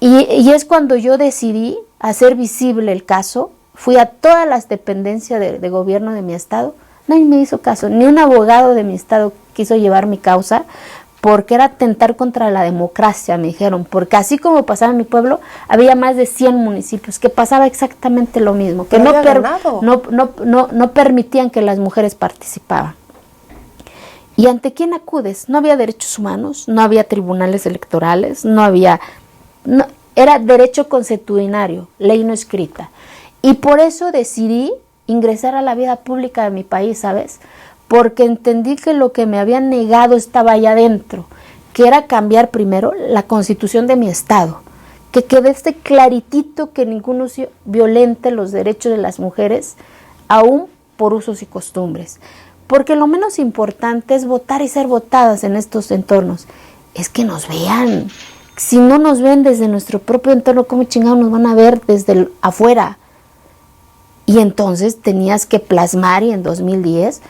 Y es cuando yo decidí hacer visible el caso, fui a todas las dependencias de gobierno de mi estado, nadie me hizo caso, ni un abogado de mi estado quiso llevar mi causa, porque era atentar contra la democracia, me dijeron, porque así como pasaba en mi pueblo, había más de 100 municipios que pasaba exactamente lo mismo, que no permitían que las mujeres participaban. ¿Y ante quién acudes? No había derechos humanos, no había tribunales electorales, era derecho consuetudinario, ley no escrita. Y por eso decidí ingresar a la vida pública de mi país, ¿sabes? Porque entendí que lo que me habían negado estaba allá adentro, que era cambiar primero la constitución de mi estado, que quede claritito que ninguno violente los derechos de las mujeres, aún por usos y costumbres. Porque lo menos importante es votar y ser votadas en estos entornos. Es que nos vean. Si no nos ven desde nuestro propio entorno, ¿cómo chingados nos van a ver desde afuera? Y entonces tenías que plasmar, y en 2010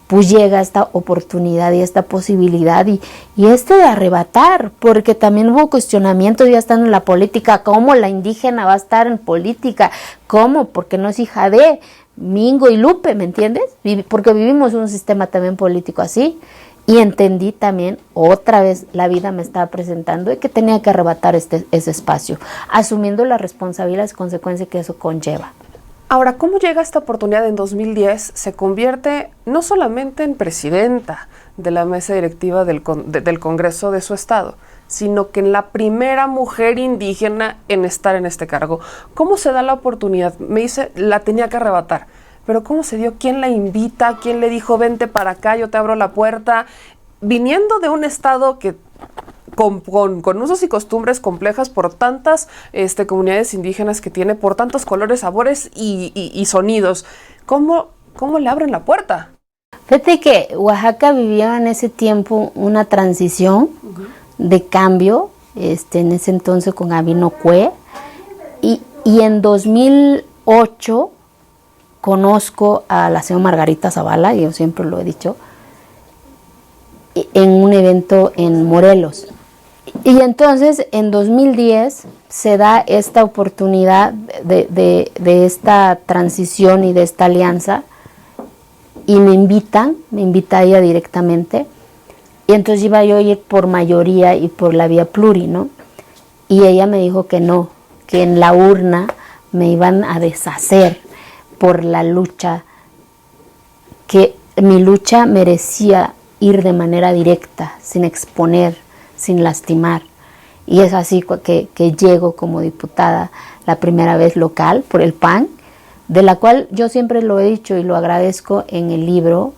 pues llega esta oportunidad y esta posibilidad y de arrebatar, porque también hubo cuestionamientos ya estando en la política, ¿cómo la indígena va a estar en política? ¿Cómo? Porque no es hija de Mingo y Lupe, ¿me entiendes? Porque vivimos un sistema también político así, y entendí también, otra vez la vida me estaba presentando y que tenía que arrebatar ese espacio, asumiendo las responsabilidades y consecuencias que eso conlleva. Ahora, ¿cómo llega esta oportunidad en 2010? Se convierte no solamente en presidenta de la mesa directiva del Congreso de su estado, sino que en la primera mujer indígena en estar en este cargo. ¿Cómo se da la oportunidad? Me dice, la tenía que arrebatar, pero ¿cómo se dio? ¿Quién la invita? ¿Quién le dijo, vente para acá, yo te abro la puerta? Viniendo de un estado que con usos y costumbres complejas por tantas comunidades indígenas que tiene, por tantos colores, sabores y sonidos. ¿Cómo le abren la puerta? Fíjate que Oaxaca vivía en ese tiempo una transición de cambio, en ese entonces con Gabino Cue, y en 2008 conozco a la señora Margarita Zavala, yo siempre lo he dicho, en un evento en Morelos. Y entonces en 2010 se da esta oportunidad de esta transición y de esta alianza, y me invita ella directamente, y entonces iba yo a ir por mayoría y por la vía pluri, ¿no? Y ella me dijo que no, que en la urna me iban a deshacer por la lucha, que mi lucha merecía ir de manera directa, sin exponer, sin lastimar. Y es así que llego como diputada la primera vez local por el PAN, de la cual yo siempre lo he dicho y lo agradezco en el libro,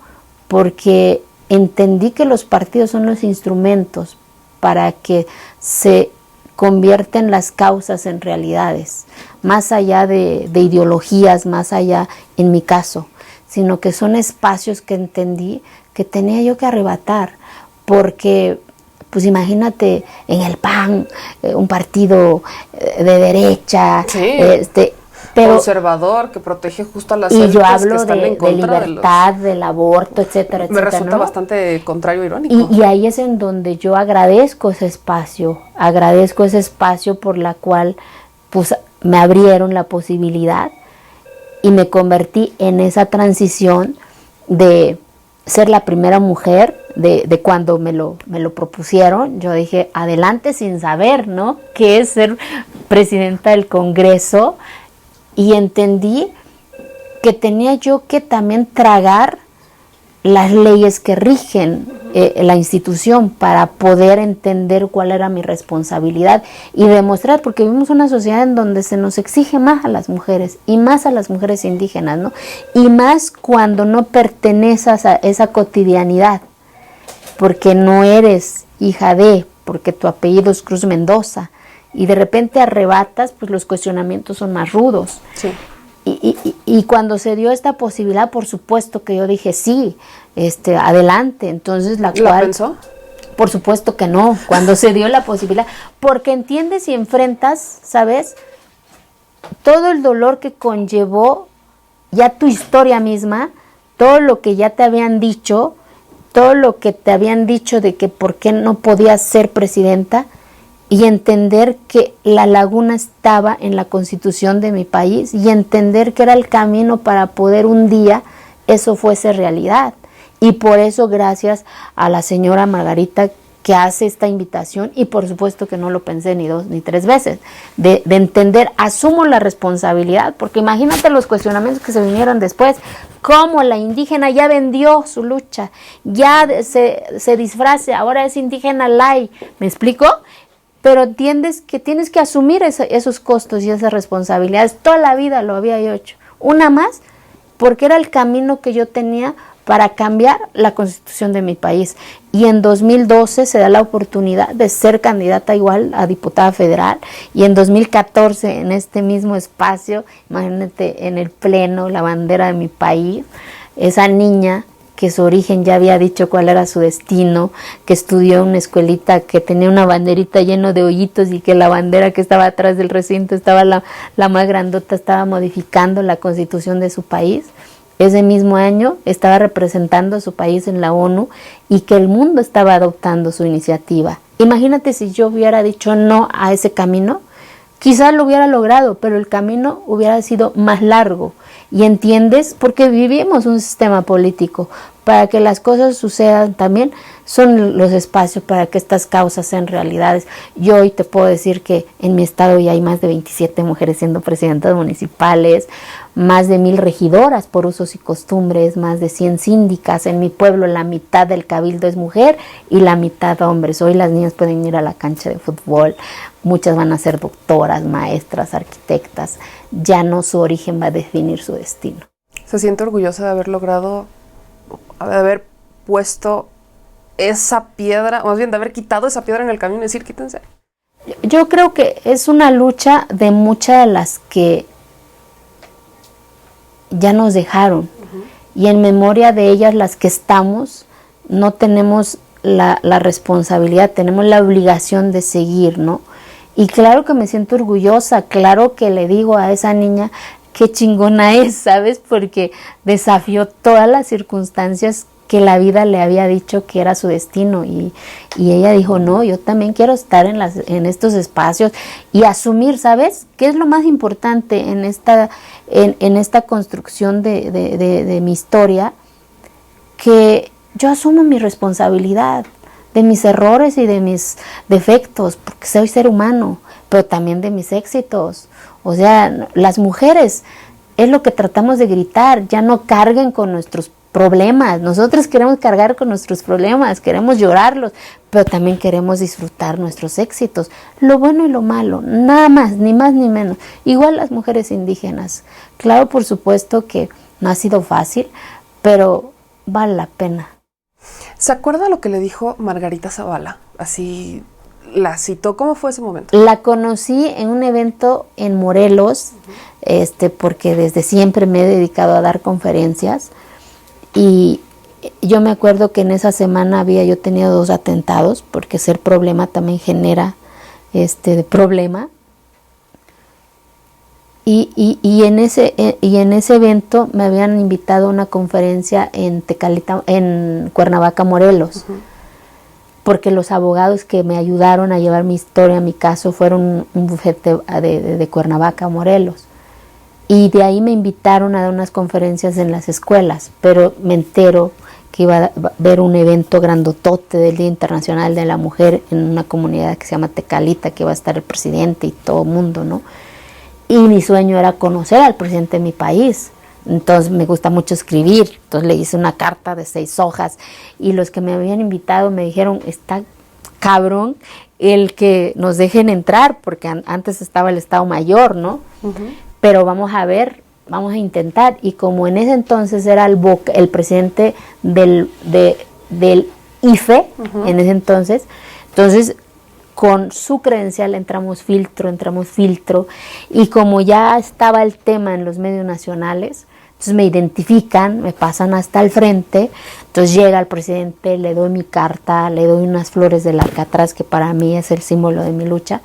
porque entendí que los partidos son los instrumentos para que se convierten las causas en realidades, más allá de ideologías, más allá, en mi caso, sino que son espacios que entendí que tenía yo que arrebatar, porque pues imagínate en el PAN, un partido de derecha, sí, pero conservador, que protege justo a las élites, y yo que hablo están en de contra libertad, del aborto, etcétera, etcétera. Me resulta, ¿no?, bastante contrario, irónico. Y ahí es en donde yo agradezco ese espacio por la cual pues me abrieron la posibilidad y me convertí en esa transición de ser la primera mujer. De cuando me lo propusieron, yo dije, adelante, sin saber, ¿no?, qué es ser presidenta del Congreso, y entendí que tenía yo que también tragar las leyes que rigen la institución para poder entender cuál era mi responsabilidad y demostrar, porque vivimos una sociedad en donde se nos exige más a las mujeres y más a las mujeres indígenas, ¿no? Y más cuando no perteneces a esa cotidianidad, porque no eres hija de, porque tu apellido es Cruz Mendoza, y de repente arrebatas, pues los cuestionamientos son más rudos. Sí. Y cuando se dio esta posibilidad, por supuesto que yo dije sí, adelante. Entonces ¿La pensó? Por supuesto que no, cuando se dio la posibilidad, porque entiendes y enfrentas, ¿sabes?, todo el dolor que conllevó ya tu historia misma, todo lo que ya te habían dicho, todo lo que te habían dicho de que por qué no podías ser presidenta, y entender que la laguna estaba en la Constitución de mi país, y entender que era el camino para poder un día eso fuese realidad. Y por eso, gracias a la señora Margarita, que hace esta invitación, y por supuesto que no lo pensé ni 2 ni 3 veces, de entender, asumo la responsabilidad, porque imagínate los cuestionamientos que se vinieron después, cómo la indígena ya vendió su lucha, ya se disfrace, ahora es indígena lay, ¿me explico? Pero entiendes que tienes que asumir esos costos y esas responsabilidades. Toda la vida lo había yo hecho. Una más, porque era el camino que yo tenía para cambiar la Constitución de mi país. Y en 2012 se da la oportunidad de ser candidata igual a diputada federal. Y en 2014, en este mismo espacio, imagínate, en el pleno, la bandera de mi país, esa niña que su origen ya había dicho cuál era su destino, que estudió en una escuelita que tenía una banderita lleno de hoyitos, y que la bandera que estaba atrás del recinto estaba la más grandota, estaba modificando la Constitución de su país. Ese mismo año estaba representando a su país en la ONU, y que el mundo estaba adoptando su iniciativa. Imagínate si yo hubiera dicho no a ese camino, quizás lo hubiera logrado, pero el camino hubiera sido más largo. Y entiendes, porque vivimos un sistema político, para que las cosas sucedan también son los espacios para que estas causas sean realidades. Yo hoy te puedo decir que en mi estado ya hay más de 27 mujeres siendo presidentas municipales, más de 1000 regidoras por usos y costumbres, más de 100 síndicas. En mi pueblo la mitad del cabildo es mujer y la mitad hombres. Hoy las niñas pueden ir a la cancha de fútbol, muchas van a ser doctoras, maestras, arquitectas. Ya no su origen va a definir su destino. ¿Se siente orgullosa de haber logrado, de haber puesto esa piedra, o más bien de haber quitado esa piedra en el camino y decir, quítense? Yo creo que es una lucha de muchas de las que ya nos dejaron, y en memoria de ellas, las que estamos, no tenemos la responsabilidad, tenemos la obligación de seguir, ¿no? Y claro que me siento orgullosa, claro que le digo a esa niña qué chingona es, ¿sabes? Porque desafió todas las circunstancias que la vida le había dicho que era su destino y ella dijo, no, yo también quiero estar en estos espacios y asumir, ¿sabes? ¿Qué es lo más importante en esta construcción de mi historia? Que yo asumo mi responsabilidad de mis errores y de mis defectos, porque soy ser humano, pero también de mis éxitos. O sea, las mujeres, es lo que tratamos de gritar, ya no carguen con nuestros problemas. Nosotros queremos cargar con nuestros problemas, queremos llorarlos, pero también queremos disfrutar nuestros éxitos, lo bueno y lo malo, nada más ni menos. Igual las mujeres indígenas. Claro, por supuesto que no ha sido fácil, pero vale la pena. ¿Se acuerda lo que le dijo Margarita Zavala? Así la citó. ¿Cómo fue ese momento? La conocí en un evento en Morelos, porque desde siempre me he dedicado a dar conferencias. Y yo me acuerdo que en esa semana había yo tenido 2 atentados, porque ser problema también genera problema. Y en ese evento me habían invitado a una conferencia en Cuernavaca, Morelos, porque los abogados que me ayudaron a llevar mi historia, mi caso, fueron un bufete de Cuernavaca, Morelos. Y de ahí me invitaron a dar unas conferencias en las escuelas, pero me entero que iba a haber un evento grandotote del Día Internacional de la Mujer en una comunidad que se llama Tecalita, que iba a estar el presidente y todo el mundo, ¿no? Y mi sueño era conocer al presidente de mi país. Entonces me gusta mucho escribir. Entonces le hice una carta de 6 hojas. Y los que me habían invitado me dijeron, está cabrón el que nos dejen entrar, porque antes estaba el Estado Mayor, ¿no? Pero vamos a ver, vamos a intentar. Y como en ese entonces era el presidente del IFE, en ese entonces con su credencial entramos filtro, y como ya estaba el tema en los medios nacionales, entonces me identifican, me pasan hasta el frente, entonces llega el presidente, le doy mi carta, le doy unas flores del alcatraz, que para mí es el símbolo de mi lucha,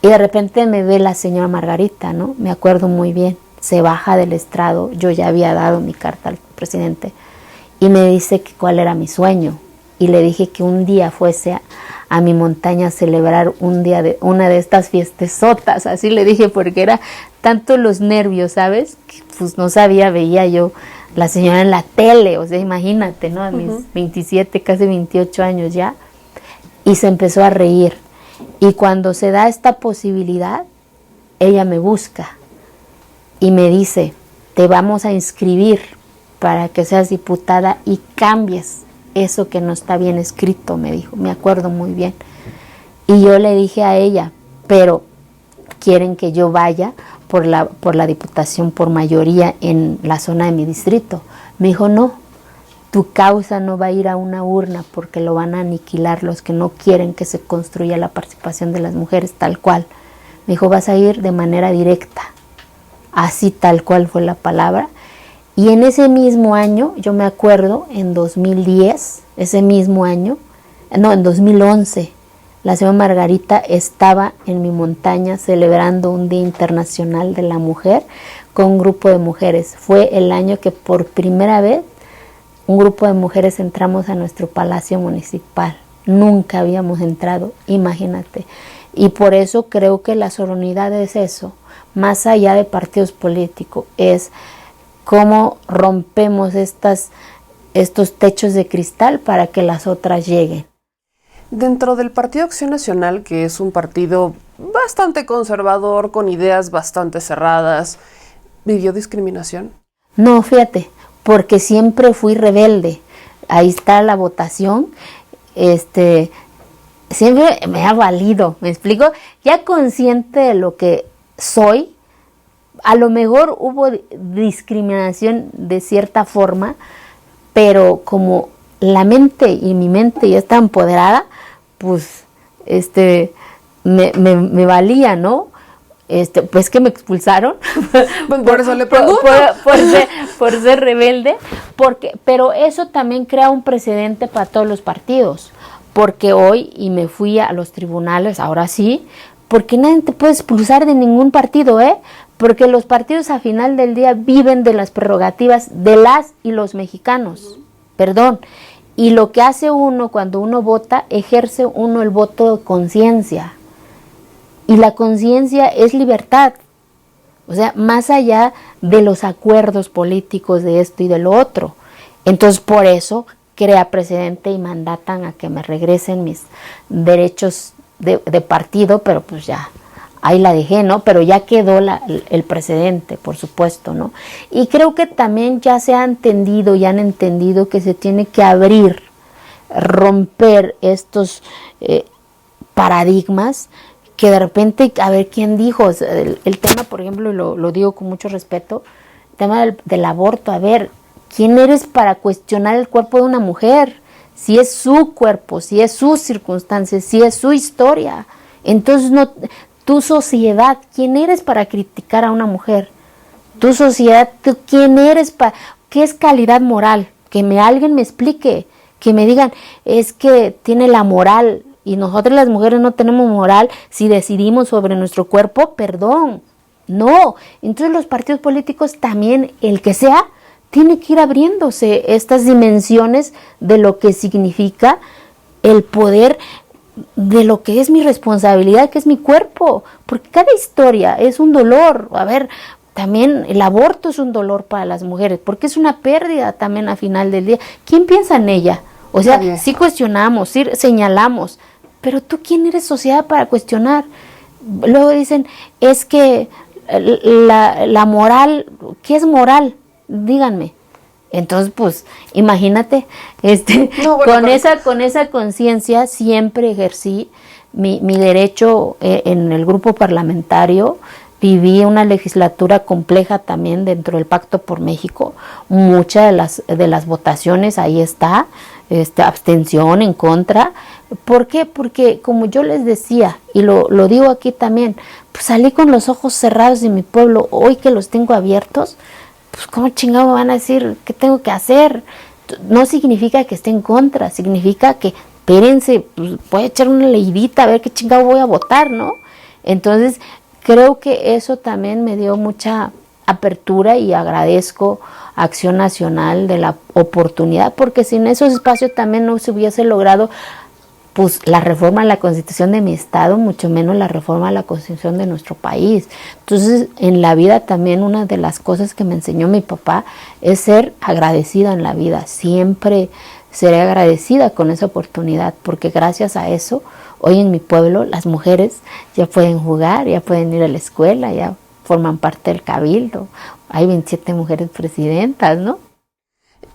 y de repente me ve la señora Margarita, ¿no? Me acuerdo muy bien, se baja del estrado, yo ya había dado mi carta al presidente, y me dice que cuál era mi sueño, y le dije que un día fuese a mi montaña a celebrar una de estas fiestesotas, así le dije, porque era tanto los nervios, ¿sabes? Que pues no sabía, veía yo la señora en la tele, o sea, imagínate, ¿no? A mis 27, casi 28 años ya, y se empezó a reír. Y cuando se da esta posibilidad, ella me busca y me dice, te vamos a inscribir para que seas diputada y cambies eso que no está bien escrito, me dijo, me acuerdo muy bien. Y yo le dije a ella, pero quieren que yo vaya por la diputación por mayoría en la zona de mi distrito. Me dijo, no, tu causa no va a ir a una urna porque lo van a aniquilar los que no quieren que se construya la participación de las mujeres tal cual. Me dijo, vas a ir de manera directa, así tal cual fue la palabra. Y en ese mismo año, yo me acuerdo, en 2010, en 2011, la señora Margarita estaba en mi montaña celebrando un Día Internacional de la Mujer con un grupo de mujeres. Fue el año que por primera vez un grupo de mujeres entramos a nuestro palacio municipal. Nunca habíamos entrado, imagínate. Y por eso creo que la sororidad es eso, más allá de partidos políticos, es cómo rompemos estos techos de cristal para que las otras lleguen. Dentro del Partido Acción Nacional, que es un partido bastante conservador, con ideas bastante cerradas, ¿vivió discriminación? No, fíjate, porque siempre fui rebelde. Ahí está la votación. Siempre me ha valido, ¿me explico? Ya consciente de lo que soy, a lo mejor hubo discriminación de cierta forma, pero como la mente y mi mente ya está empoderada, pues me valía, ¿no? Pues que me expulsaron por eso le pregunto. por ser rebelde, pero eso también crea un precedente para todos los partidos, porque hoy, y me fui a los tribunales, ahora sí, porque nadie te puede expulsar de ningún partido, porque los partidos a final del día viven de las prerrogativas de las y los mexicanos. perdón. Y lo que hace uno cuando uno vota, ejerce uno el voto de conciencia. Y la conciencia es libertad. O sea, más allá de los acuerdos políticos de esto y de lo otro. Entonces, por eso crea precedente y mandatan a que me regresen mis derechos de partido, pero pues ya, ahí la dejé, ¿no? Pero ya quedó el precedente, por supuesto, ¿no? Y creo que también ya se ha entendido y han entendido que se tiene que abrir, romper estos paradigmas que de repente, a ver, ¿quién dijo? El tema, por ejemplo, y lo digo con mucho respeto, el tema del aborto, a ver, ¿quién eres para cuestionar el cuerpo de una mujer? Si es su cuerpo, si es sus circunstancias, si es su historia. Entonces, no, tu sociedad, ¿quién eres para criticar a una mujer? Tu sociedad, ¿quién eres para...? ¿Qué es calidad moral? Que alguien me explique, que me digan, es que tiene la moral, y nosotras las mujeres no tenemos moral si decidimos sobre nuestro cuerpo, perdón, no. Entonces los partidos políticos también, el que sea, tiene que ir abriéndose estas dimensiones de lo que significa el poder, de lo que es mi responsabilidad, que es mi cuerpo, porque cada historia es un dolor. A ver, también el aborto es un dolor para las mujeres, porque es una pérdida también al final del día. ¿Quién piensa en ella? O sea, sí cuestionamos, sí señalamos, pero tú, ¿quién eres sociedad para cuestionar? Luego dicen, es que la moral, ¿qué es moral? Díganme. Entonces, pues, imagínate, con esa conciencia siempre ejercí mi derecho en el grupo parlamentario. Viví una legislatura compleja también dentro del Pacto por México. Muchas de las votaciones ahí está, abstención, en contra. ¿Por qué? Porque como yo les decía, y lo digo aquí también, pues salí con los ojos cerrados de mi pueblo. Hoy que los tengo abiertos, pues ¿cómo chingado me van a decir qué tengo que hacer? No significa que esté en contra, significa que, espérense, pues voy a echar una leidita a ver qué chingado voy a votar, ¿no? Entonces, creo que eso también me dio mucha apertura y agradezco a Acción Nacional de la oportunidad, porque sin esos espacios también no se hubiese logrado pues la reforma a la Constitución de mi estado, mucho menos la reforma a la Constitución de nuestro país. Entonces, en la vida también una de las cosas que me enseñó mi papá es ser agradecida en la vida. Siempre seré agradecida con esa oportunidad, porque gracias a eso, hoy en mi pueblo las mujeres ya pueden jugar, ya pueden ir a la escuela, ya forman parte del cabildo. Hay 27 mujeres presidentas, ¿no?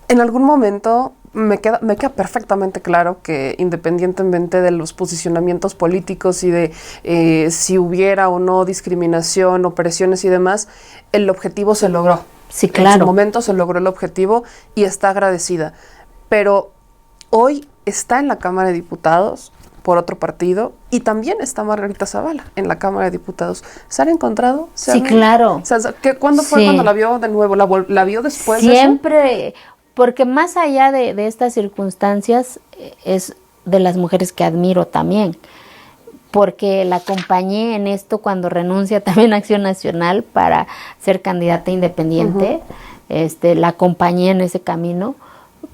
En algún momento me queda perfectamente claro que independientemente de los posicionamientos políticos y de si hubiera o no discriminación, opresiones y demás, el objetivo se logró. Sí, claro. En su momento se logró el objetivo y está agradecida. Pero hoy está en la Cámara de Diputados por otro partido y también está Margarita Zavala en la Cámara de Diputados. ¿Se han encontrado? Sí, claro. O sea, ¿cuándo fue cuando la vio de nuevo? ¿La vio después? Siempre, de eso? Porque más allá de estas circunstancias, es de las mujeres que admiro también, porque la acompañé en esto cuando renuncia también a Acción Nacional para ser candidata independiente. La acompañé en ese camino,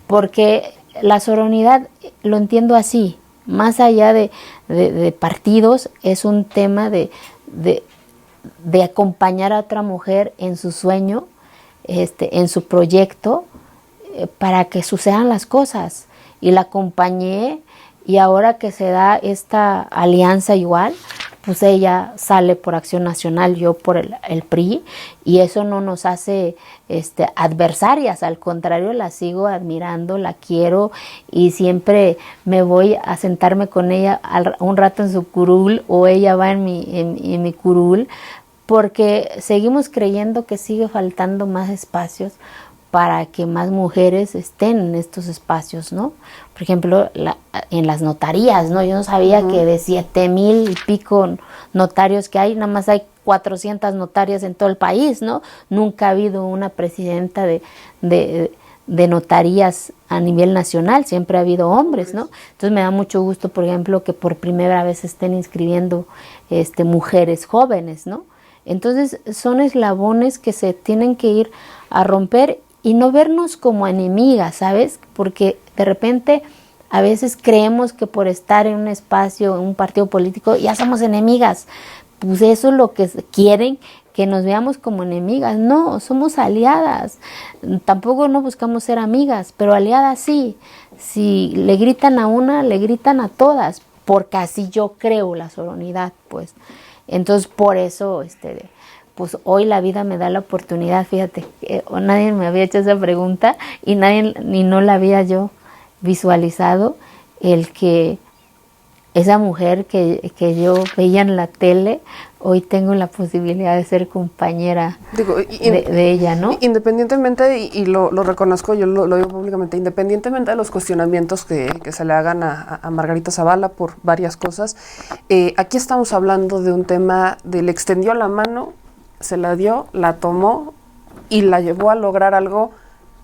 porque la sororidad lo entiendo así, más allá de partidos, es un tema de acompañar a otra mujer en su sueño, en su proyecto, para que sucedan las cosas. Y la acompañé, y ahora que se da esta alianza igual, pues ella sale por Acción Nacional, yo por el PRI, y eso no nos hace adversarias, al contrario, la sigo admirando, la quiero, y siempre me voy a sentarme con ella un rato en su curul, o ella va en mi curul, porque seguimos creyendo que sigue faltando más espacios para que más mujeres estén en estos espacios, ¿no? Por ejemplo, en las notarías, ¿no? Yo no sabía que de 7,000 y pico notarios que hay, nada más hay 400 notarias en todo el país, ¿no? Nunca ha habido una presidenta de notarías a nivel nacional, siempre ha habido hombres, ¿no? Entonces me da mucho gusto, por ejemplo, que por primera vez estén inscribiendo mujeres jóvenes, ¿no? Entonces son eslabones que se tienen que ir a romper. y no vernos como enemigas, ¿sabes? Porque de repente a veces creemos que por estar en un espacio, en un partido político, ya somos enemigas. Pues eso es lo que quieren, que nos veamos como enemigas. No, somos aliadas. Tampoco no buscamos ser amigas, pero aliadas sí. Si le gritan a una, le gritan a todas, porque así yo creo la sororidad, pues. Entonces, por eso, pues hoy la vida me da la oportunidad, fíjate, nadie me había hecho esa pregunta y no la había yo visualizado, el que esa mujer que yo veía en la tele, hoy tengo la posibilidad de ser compañera de ella, ¿no? Independientemente, y lo reconozco, yo lo digo públicamente, independientemente de los cuestionamientos que se le hagan a Margarita Zavala por varias cosas, aquí estamos hablando de un tema de le extendió la mano, se la dio, la tomó y la llevó a lograr algo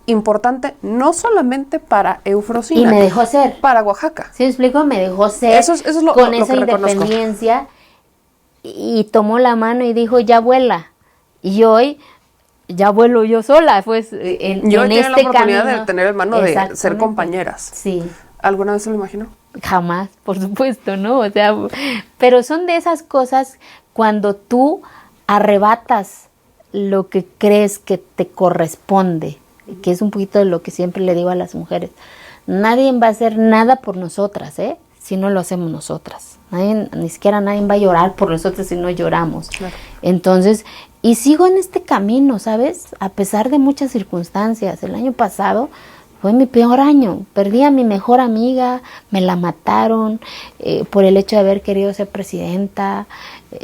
importante, no solamente para Eufrosina. Y me dejó ser. Para Oaxaca. ¿Sí me explico? Me dejó ser eso es lo esa independencia y tomó la mano y dijo, ya vuela. Y hoy ya vuelo yo sola, pues en yo tengo la oportunidad camino, de tener el mano de ser compañeras. Sí. ¿Alguna vez se lo imaginó? Jamás, por supuesto, ¿no? O sea, pero son de esas cosas cuando tú arrebatas lo que crees que te corresponde, que es un poquito de lo que siempre le digo a las mujeres. Nadie va a hacer nada por nosotras, si no lo hacemos nosotras. Ni siquiera nadie va a llorar por nosotras si no lloramos. Claro. Entonces, y sigo en este camino, ¿sabes? A pesar de muchas circunstancias. El año pasado fue mi peor año. Perdí a mi mejor amiga, me la mataron por el hecho de haber querido ser presidenta.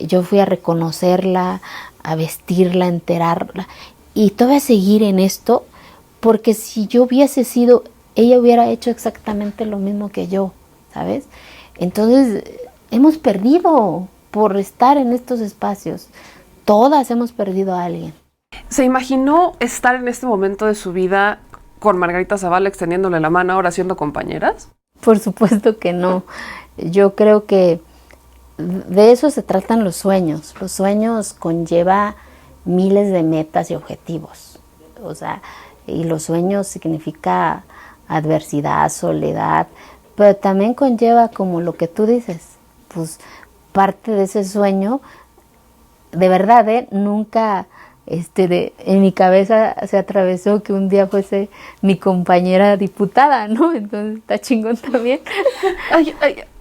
Yo fui a reconocerla, a vestirla, a enterarla. Y todavía a seguir en esto, porque si yo hubiese sido, ella hubiera hecho exactamente lo mismo que yo, ¿sabes? Entonces, hemos perdido por estar en estos espacios. Todas hemos perdido a alguien. ¿Se imaginó estar en este momento de su vida con Margarita Zavala extendiéndole la mano, ahora siendo compañeras? Por supuesto que no. Yo creo que de eso se tratan los sueños. Los sueños conlleva miles de metas y objetivos. O sea, y los sueños significa adversidad, soledad, pero también conlleva, como lo que tú dices, pues parte de ese sueño, de verdad, nunca en mi cabeza se atravesó que un día fuese mi compañera diputada, ¿no? Entonces está chingón también.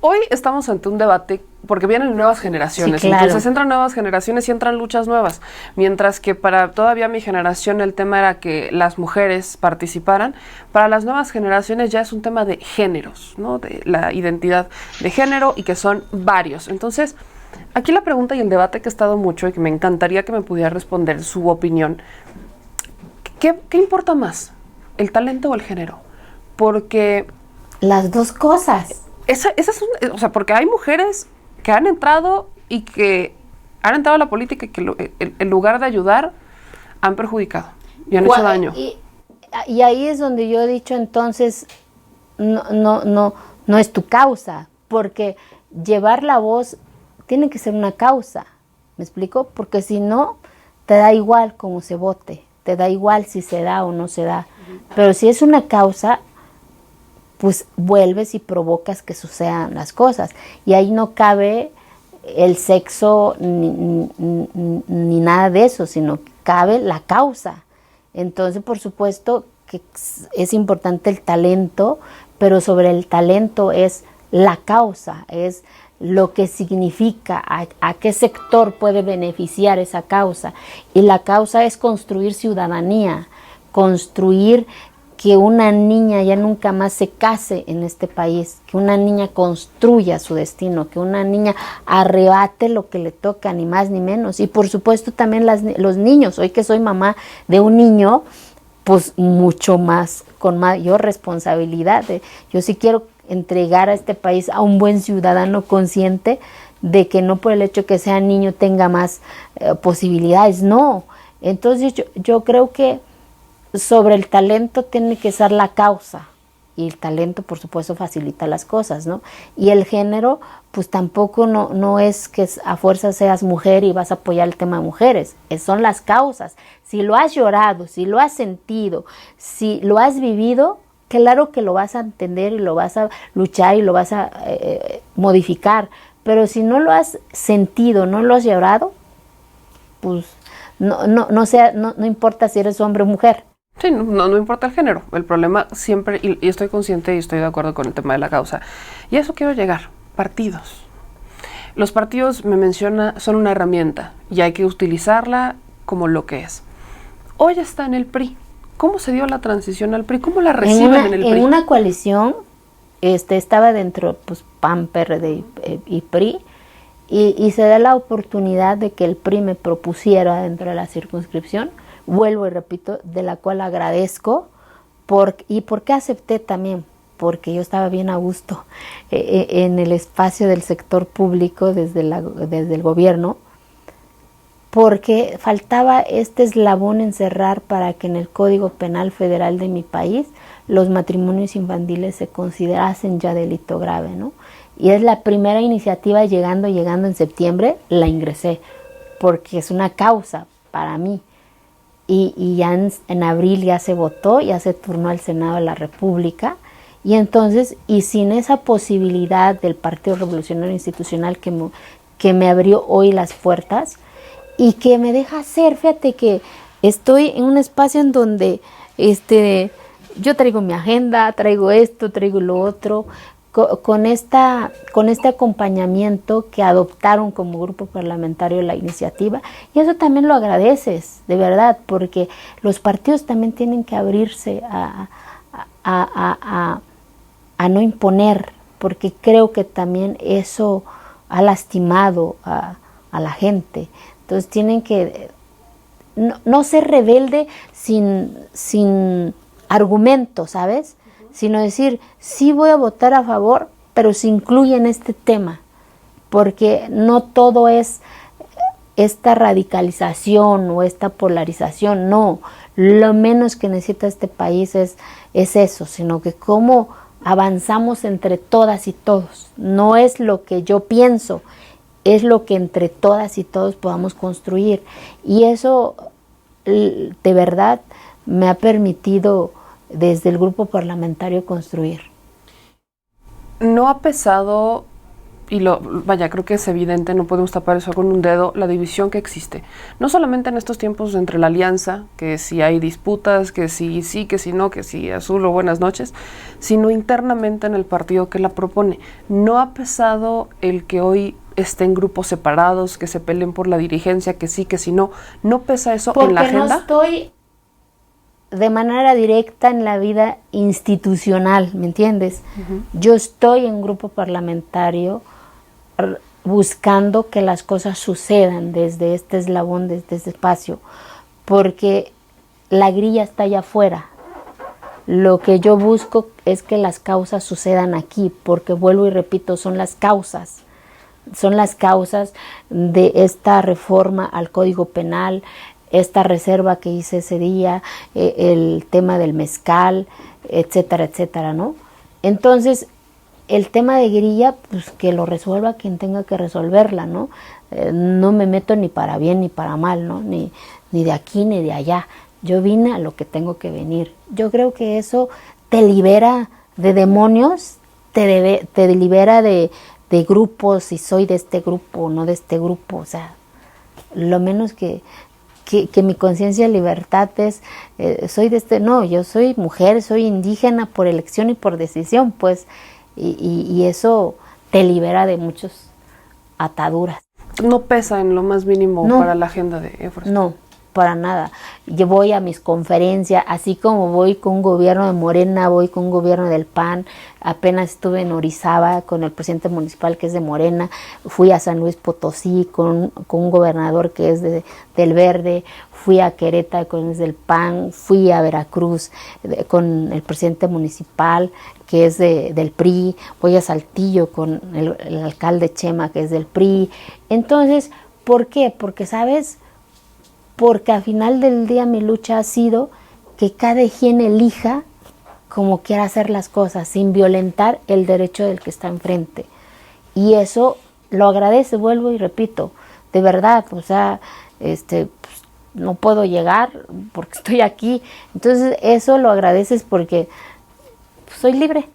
Hoy estamos ante un debate porque vienen nuevas generaciones, sí, claro. Entonces entran nuevas generaciones y entran luchas nuevas, mientras que para todavía mi generación el tema era que las mujeres participaran, para las nuevas generaciones ya es un tema de géneros, ¿no? De la identidad de género y que son varios. Entonces, aquí la pregunta y el debate que ha estado mucho y que me encantaría que me pudiera responder su opinión, ¿qué importa más? ¿El talento o el género? Porque las dos cosas. O sea, porque hay mujeres que han entrado y que han entrado a la política y que en lugar de ayudar han perjudicado y han hecho daño. Y ahí es donde yo he dicho, entonces no es tu causa, porque llevar la voz tiene que ser una causa, ¿me explico? Porque si no, te da igual cómo se vote, te da igual si se da o no se da. Pero si es una causa, pues vuelves y provocas que sucedan las cosas. Y ahí no cabe el sexo ni nada de eso, sino que cabe la causa. Entonces, por supuesto que es importante el talento, pero sobre el talento es la causa, es lo que significa, a qué sector puede beneficiar esa causa. Y la causa es construir ciudadanía, construir que una niña ya nunca más se case en este país, que una niña construya su destino, que una niña arrebate lo que le toca, ni más ni menos. Y por supuesto también los niños. Hoy que soy mamá de un niño, pues mucho más, con mayor responsabilidad. Yo sí quiero entregar a este país a un buen ciudadano consciente de que no por el hecho que sea niño tenga más posibilidades, no. Entonces yo creo que sobre el talento tiene que ser la causa y el talento, por supuesto, facilita las cosas, ¿no? Y el género, pues tampoco no es que a fuerza seas mujer y vas a apoyar el tema de mujeres, son las causas. Si lo has llorado, si lo has sentido, si lo has vivido, claro que lo vas a entender y lo vas a luchar y lo vas a modificar, pero si no lo has sentido, no lo has llorado, pues no importa si eres hombre o mujer. Sí, no importa el género. El problema siempre, y estoy consciente y estoy de acuerdo con el tema de la causa. Y a eso quiero llegar. Partidos. Los partidos, me menciona, son una herramienta y hay que utilizarla como lo que es. Hoy está en el PRI. ¿Cómo se dio la transición al PRI? ¿Cómo la reciben en el PRI? En una coalición estaba dentro, pues, PAN, PRD y PRI, y se da la oportunidad de que el PRI me propusiera dentro de la circunscripción, vuelvo y repito, de la cual agradezco, y por qué acepté también, porque yo estaba bien a gusto en el espacio del sector público desde el gobierno, porque faltaba este eslabón en cerrar para que en el Código Penal Federal de mi país los matrimonios infantiles se considerasen ya delito grave, ¿no? Y es la primera iniciativa llegando en septiembre, la ingresé, porque es una causa para mí. Y ya en abril ya se votó, ya se turnó al Senado de la República, y entonces, y sin esa posibilidad del Partido Revolucionario Institucional que me abrió hoy las puertas, y que me deja hacer, fíjate que estoy en un espacio en donde yo traigo mi agenda, traigo esto, traigo lo otro, con este acompañamiento que adoptaron como grupo parlamentario la iniciativa, y eso también lo agradeces, de verdad, porque los partidos también tienen que abrirse a no imponer, porque creo que también eso ha lastimado a la gente. Entonces tienen que no ser rebelde sin argumento, ¿sabes? Sino decir, sí voy a votar a favor, pero se incluye en este tema, porque no todo es esta radicalización o esta polarización, no. Lo menos que necesita este país es eso, sino que cómo avanzamos entre todas y todos. No es lo que yo pienso, es lo que entre todas y todos podamos construir. Y eso de verdad me ha permitido desde el grupo parlamentario construir. ¿No ha pesado, y creo que es evidente, no podemos tapar eso con un dedo, la división que existe? No solamente en estos tiempos entre la alianza, que si hay disputas, que si sí, que si no, que si azul o buenas noches, sino internamente en el partido que la propone. ¿No ha pesado el que hoy estén grupos separados, que se peleen por la dirigencia, que sí, que si no? ¿No pesa eso en la agenda? Porque no estoy de manera directa en la vida institucional, ¿me entiendes? Uh-huh. Yo estoy en un grupo parlamentario buscando que las cosas sucedan desde este eslabón, desde este espacio, porque la grilla está allá afuera. Lo que yo busco es que las causas sucedan aquí, porque vuelvo y repito, son las causas de esta reforma al Código Penal, esta reserva que hice ese día, el tema del mezcal, etcétera, etcétera, ¿no? Entonces, el tema de grilla, pues que lo resuelva quien tenga que resolverla, ¿no? No me meto ni para bien ni para mal, ¿no? Ni de aquí ni de allá. Yo vine a lo que tengo que venir. Yo creo que eso te libera de demonios, te libera de grupos, si soy de este grupo o no de este grupo, o sea, lo menos que mi conciencia de libertad es, soy de este, no, yo soy mujer, soy indígena por elección y por decisión, pues, y eso te libera de muchas ataduras. ¿No pesa en lo más mínimo para la agenda de Éfrasis? No, para nada. Yo voy a mis conferencias, así como voy con un gobierno de Morena, voy con un gobierno del PAN. Apenas estuve en Orizaba con el presidente municipal que es de Morena, fui a San Luis Potosí con un gobernador que es del Verde, fui a Querétaro con es del PAN, fui a Veracruz con el presidente municipal que es del PRI, voy a Saltillo con el alcalde Chema que es del PRI. Entonces, ¿por qué? Porque, ¿sabes? Porque al final del día mi lucha ha sido que cada quien elija como quiera hacer las cosas, sin violentar el derecho del que está enfrente. Y eso lo agradece, vuelvo y repito, de verdad, o sea, pues, no puedo llegar porque estoy aquí. Entonces eso lo agradeces porque soy libre.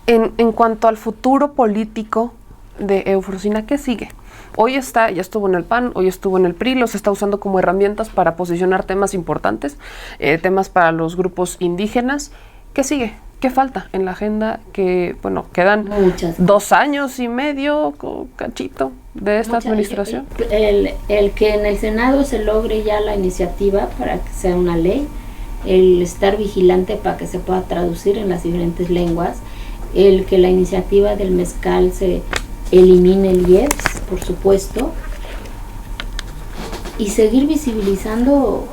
En cuanto al futuro político de Eufrosina, ¿qué sigue? Hoy ya estuvo en el PAN, hoy estuvo en el PRI, los está usando como herramientas para posicionar temas importantes, temas para los grupos indígenas. ¿Qué sigue? ¿Qué falta en la agenda? Que, bueno, quedan 2 años y medio, cachito, de esta administración. El que en el Senado se logre ya la iniciativa para que sea una ley, el estar vigilante para que se pueda traducir en las diferentes lenguas, el que la iniciativa del mezcal se elimine el IEPS, por supuesto, y seguir visibilizando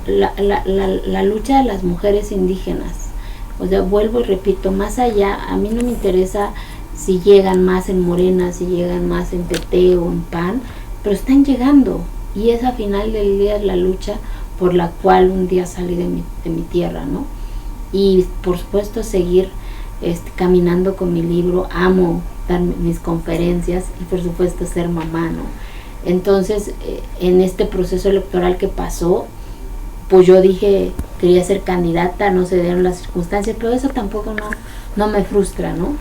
la lucha de las mujeres indígenas. O sea, vuelvo y repito, más allá, a mí no me interesa si llegan más en Morena, si llegan más en PT o en PAN, pero están llegando, y es al final del día la lucha por la cual un día salí de mi tierra, ¿no? Y por supuesto seguir caminando con mi libro, amo dar mis conferencias y por supuesto ser mamá, ¿no? Entonces, en este proceso electoral que pasó, pues yo dije, quería ser candidata, no se dieron las circunstancias, pero eso tampoco no me frustra, ¿no?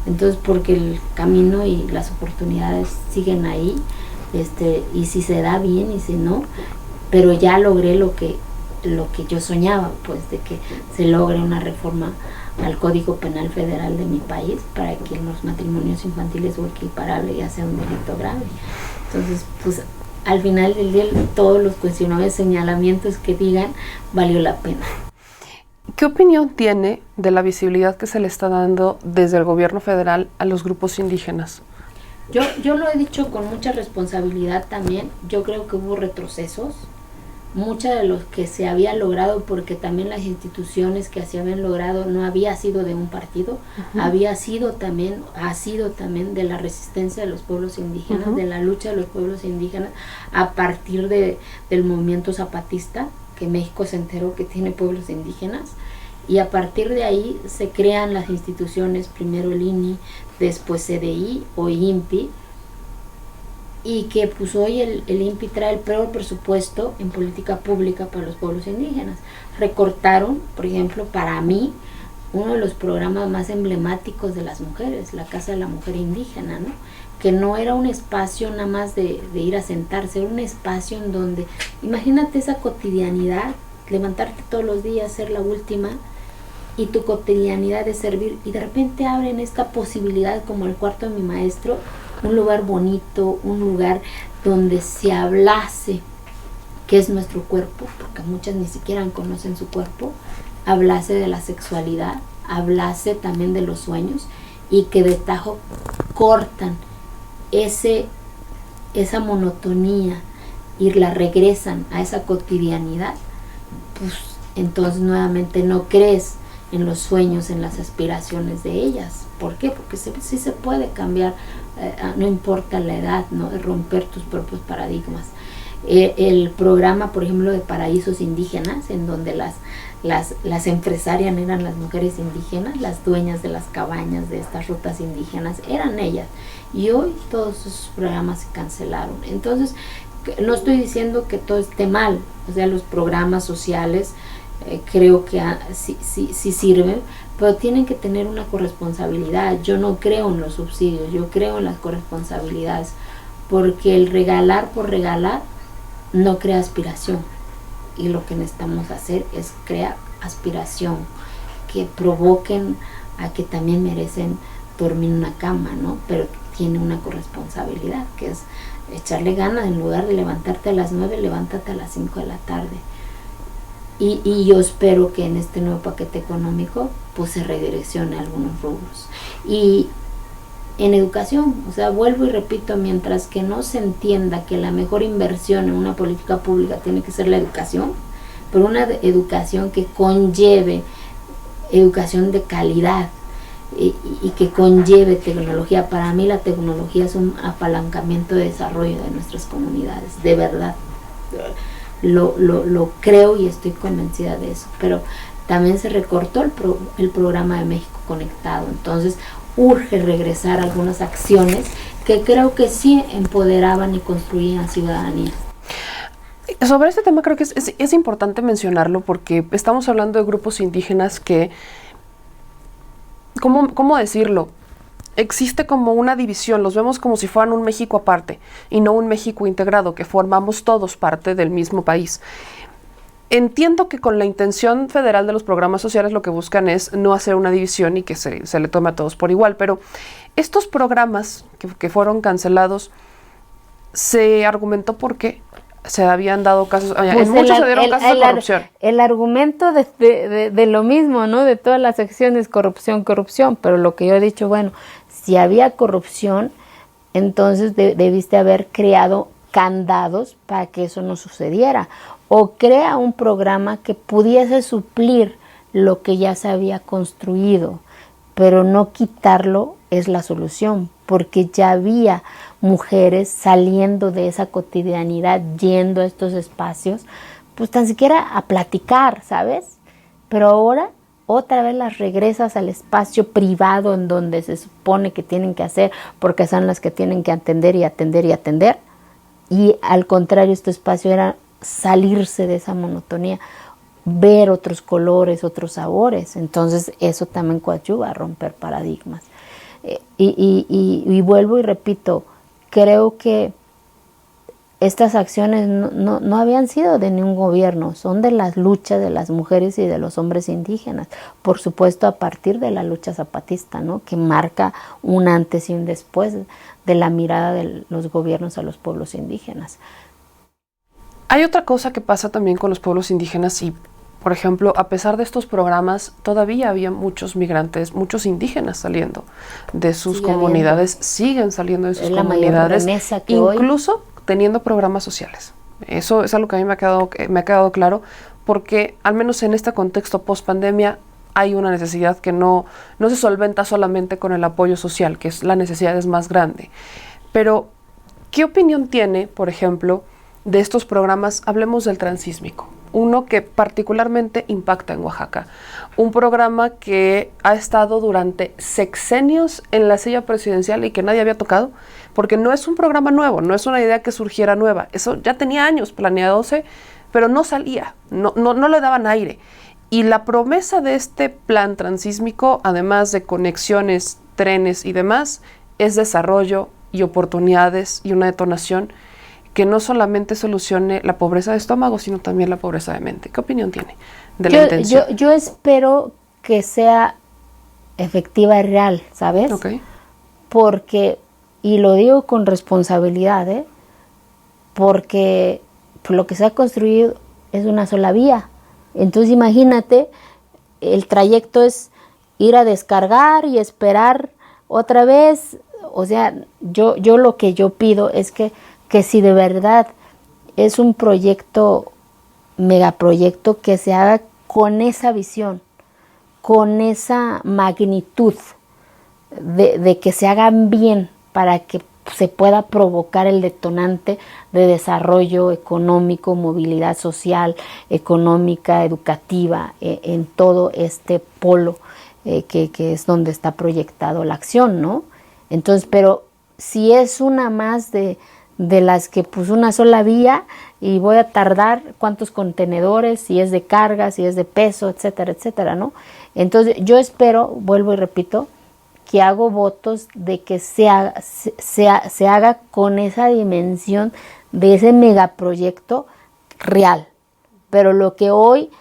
Entonces, porque el camino y las oportunidades siguen ahí, y si se da bien y si no, pero ya logré lo que yo soñaba, pues de que se logre una reforma al Código Penal Federal de mi país para que los matrimonios infantiles o equiparables ya sea un delito grave. Entonces, pues al final del día todos los cuestionables señalamientos que digan valió la pena. ¿Qué opinión tiene de la visibilidad que se le está dando desde el gobierno federal a los grupos indígenas? Yo lo he dicho con mucha responsabilidad también. Yo creo que hubo retrocesos, mucha de los que se había logrado, porque también las instituciones que se habían logrado no había sido de un partido, ha sido también de la resistencia de los pueblos indígenas, de la lucha de los pueblos indígenas a partir del movimiento zapatista, que México se enteró que tiene pueblos indígenas, y a partir de ahí se crean las instituciones, primero el INI, después CDI o INPI, y que pues hoy el INPI trae el peor presupuesto en política pública para los pueblos indígenas. Recortaron, por ejemplo, para mí, uno de los programas más emblemáticos de las mujeres, la Casa de la Mujer Indígena, ¿no? Que no era un espacio nada más de ir a sentarse, era un espacio en donde, imagínate esa cotidianidad, levantarte todos los días, ser la última, y tu cotidianidad de servir, y de repente abren esta posibilidad como el cuarto de mi maestro, un lugar bonito, un lugar donde se hablase qué es nuestro cuerpo, porque muchas ni siquiera conocen su cuerpo, hablase de la sexualidad, hablase también de los sueños, y que de tajo cortan esa monotonía y la regresan a esa cotidianidad, pues entonces nuevamente no crees en los sueños, en las aspiraciones de ellas. ¿Por qué? Porque sí se puede cambiar, no importa la edad, ¿no? Romper tus propios paradigmas. El programa, por ejemplo, de Paraísos Indígenas, en donde las empresarias eran las mujeres indígenas, las dueñas de las cabañas de estas rutas indígenas, eran ellas. Y hoy todos esos programas se cancelaron. Entonces, no estoy diciendo que todo esté mal, o sea, los programas sociales creo que sí sirven, pero tienen que tener una corresponsabilidad. Yo no creo en los subsidios, yo creo en las corresponsabilidades, porque el regalar por regalar no crea aspiración, y lo que necesitamos hacer es crear aspiración, que provoquen a que también merecen dormir en una cama, ¿no? Pero tiene una corresponsabilidad, que es echarle ganas. En lugar de levantarte a las 9, levántate a las 5 de la tarde. Y yo espero que en este nuevo paquete económico pues se redireccione algunos rubros. Y en educación, o sea, vuelvo y repito, mientras que no se entienda que la mejor inversión en una política pública tiene que ser la educación, pero una educación que conlleve educación de calidad y que conlleve tecnología. Para mí la tecnología es un apalancamiento de desarrollo de nuestras comunidades, de verdad. Lo creo y estoy convencida de eso, pero también se recortó el programa de México Conectado. Entonces urge regresar a algunas acciones que creo que sí empoderaban y construían ciudadanía. Sobre este tema creo que es importante mencionarlo porque estamos hablando de grupos indígenas que, ¿cómo decirlo? Existe como una división, los vemos como si fueran un México aparte y no un México integrado, que formamos todos parte del mismo país. Entiendo que con la intención federal de los programas sociales lo que buscan es no hacer una división y que se le tome a todos por igual, pero estos programas que fueron cancelados, se argumentó porque se habían dado casos, pues en muchos se dieron casos de corrupción. El argumento de lo mismo, ¿no? De todas las secciones, corrupción, pero lo que yo he dicho, bueno, si había corrupción, entonces debiste haber creado candados para que eso no sucediera, o crea un programa que pudiese suplir lo que ya se había construido, pero no quitarlo es la solución, porque ya había mujeres saliendo de esa cotidianidad, yendo a estos espacios, pues tan siquiera a platicar, ¿sabes? Pero ahora otra vez las regresas al espacio privado en donde se supone que tienen que hacer, porque son las que tienen que atender y atender y atender, y al contrario, este espacio era salirse de esa monotonía, ver otros colores, otros sabores. Entonces eso también coadyuva a romper paradigmas. Y vuelvo y repito, creo que estas acciones no habían sido de ningún gobierno, son de las luchas de las mujeres y de los hombres indígenas, por supuesto a partir de la lucha zapatista, ¿no? Que marca un antes y un después de la mirada de los gobiernos a los pueblos indígenas. Hay otra cosa que pasa también con los pueblos indígenas y, por ejemplo, a pesar de estos programas, todavía había muchos migrantes, muchos indígenas saliendo de sus comunidades, siguen saliendo de sus comunidades, incluso teniendo programas sociales. Eso es algo que a mí me ha quedado claro, porque al menos en este contexto post-pandemia hay una necesidad que no se solventa solamente con el apoyo social, que es la necesidad es más grande. Pero, ¿qué opinión tiene, por ejemplo, de estos programas? Hablemos del transísmico, uno que particularmente impacta en Oaxaca, un programa que ha estado durante sexenios en la silla presidencial y que nadie había tocado, porque no es un programa nuevo, no es una idea que surgiera nueva, eso ya tenía años planeadose, pero no salía, no le daban aire. Y la promesa de este plan transísmico, además de conexiones, trenes y demás, es desarrollo y oportunidades y una detonación que no solamente solucione la pobreza de estómago, sino también la pobreza de mente. ¿Qué opinión tiene de la intención? Yo espero que sea efectiva y real, ¿sabes? Okay. Porque, y lo digo con responsabilidad, porque lo que se ha construido es una sola vía. Entonces imagínate, el trayecto es ir a descargar y esperar otra vez. O sea, yo lo que yo pido es que si de verdad es un proyecto, megaproyecto, que se haga con esa visión, con esa magnitud de que se hagan bien para que se pueda provocar el detonante de desarrollo económico, movilidad social, económica, educativa, en todo este polo que es donde está proyectado la acción, ¿no? Entonces, pero si es una más de las que pues una sola vía y voy a tardar cuántos contenedores, si es de carga, si es de peso, etcétera, etcétera, ¿no? Entonces yo espero, vuelvo y repito, que hago votos de que se haga con esa dimensión de ese megaproyecto real. Pero lo que hoy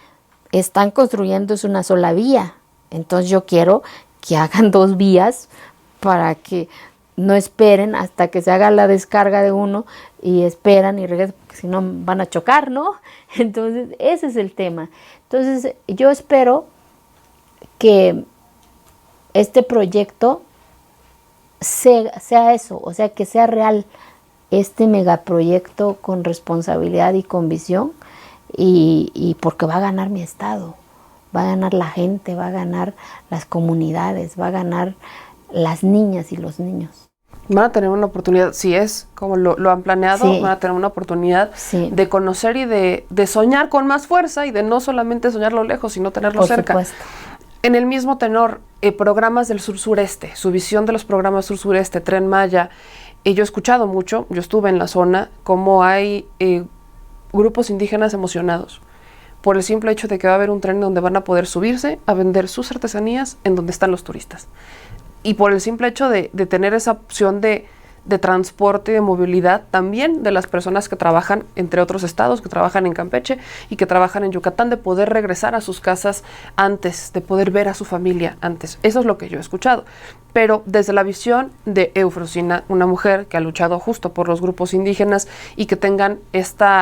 están construyendo es una sola vía. Entonces yo quiero que hagan 2 vías para que no esperen hasta que se haga la descarga de uno y esperan y regresan, porque si no van a chocar, ¿no? Entonces ese es el tema. Entonces yo espero que este proyecto sea eso, o sea, que sea real este megaproyecto con responsabilidad y con visión, y porque va a ganar mi estado, va a ganar la gente, va a ganar las comunidades, va a ganar las niñas y los niños. Van a tener una oportunidad, si es como lo han planeado, Sí. van a tener una oportunidad Sí. de conocer y de soñar con más fuerza y de no solamente soñarlo lejos, sino tenerlo Por cerca. supuesto. En el mismo tenor, programas del sur-sureste, su visión de los programas sur-sureste, Tren Maya, yo he escuchado mucho, yo estuve en la zona, cómo hay grupos indígenas emocionados por el simple hecho de que va a haber un tren donde van a poder subirse a vender sus artesanías en donde están los turistas. Y por el simple hecho de tener esa opción de transporte y de movilidad también de las personas que trabajan, entre otros estados, que trabajan en Campeche y que trabajan en Yucatán, de poder regresar a sus casas antes, de poder ver a su familia antes. Eso es lo que yo he escuchado. Pero desde la visión de Eufrosina, una mujer que ha luchado justo por los grupos indígenas y que tengan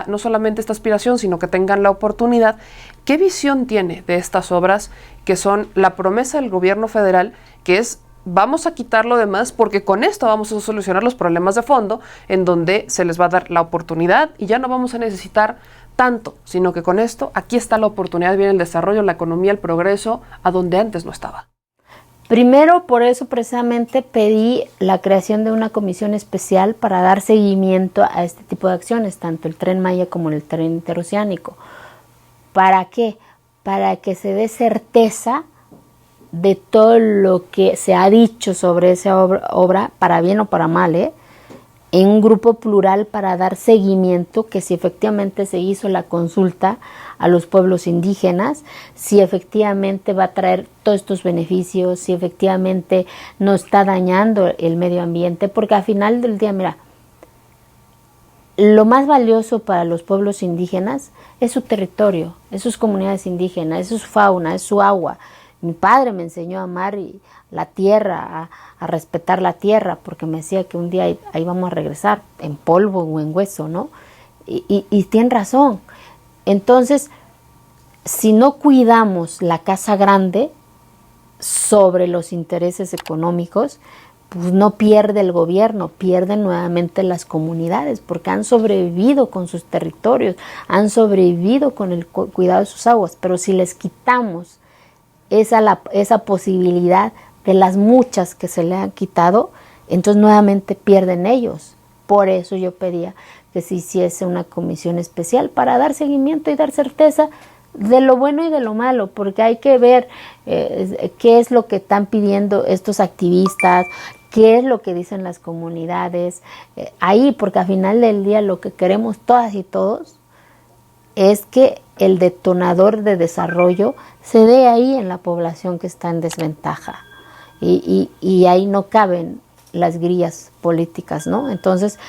no solamente esta aspiración, sino que tengan la oportunidad, ¿qué visión tiene de estas obras que son la promesa del gobierno federal, que es vamos a quitar lo demás porque con esto vamos a solucionar los problemas de fondo, en donde se les va a dar la oportunidad y ya no vamos a necesitar tanto, sino que con esto aquí está la oportunidad, viene el desarrollo, la economía, el progreso, a donde antes no estaba? Primero, por eso precisamente pedí la creación de una comisión especial para dar seguimiento a este tipo de acciones, tanto el Tren Maya como el Tren Interoceánico. ¿Para qué? Para que se dé certeza de todo lo que se ha dicho sobre esa obra, para bien o para mal, en un grupo plural para dar seguimiento, que si efectivamente se hizo la consulta a los pueblos indígenas, si efectivamente va a traer todos estos beneficios, si efectivamente no está dañando el medio ambiente, porque al final del día, mira, lo más valioso para los pueblos indígenas es su territorio, es sus comunidades indígenas, es su fauna, es su agua. Mi padre me enseñó a amar la tierra, a respetar la tierra, porque me decía que un día ahí vamos a regresar, en polvo o en hueso, ¿no? Y tiene razón. Entonces, si no cuidamos la casa grande sobre los intereses económicos, pues no pierde el gobierno, pierden nuevamente las comunidades, porque han sobrevivido con sus territorios, han sobrevivido con el cuidado de sus aguas, pero si les quitamos esa posibilidad de las muchas que se le han quitado, entonces nuevamente pierden ellos. Por eso yo pedía que se hiciese una comisión especial para dar seguimiento y dar certeza de lo bueno y de lo malo, porque hay que ver qué es lo que están pidiendo estos activistas, qué es lo que dicen las comunidades, ahí, porque al final del día lo que queremos todas y todos es que el detonador de desarrollo se dé ahí en la población que está en desventaja y ahí no caben las grillas políticas, ¿no? Entonces,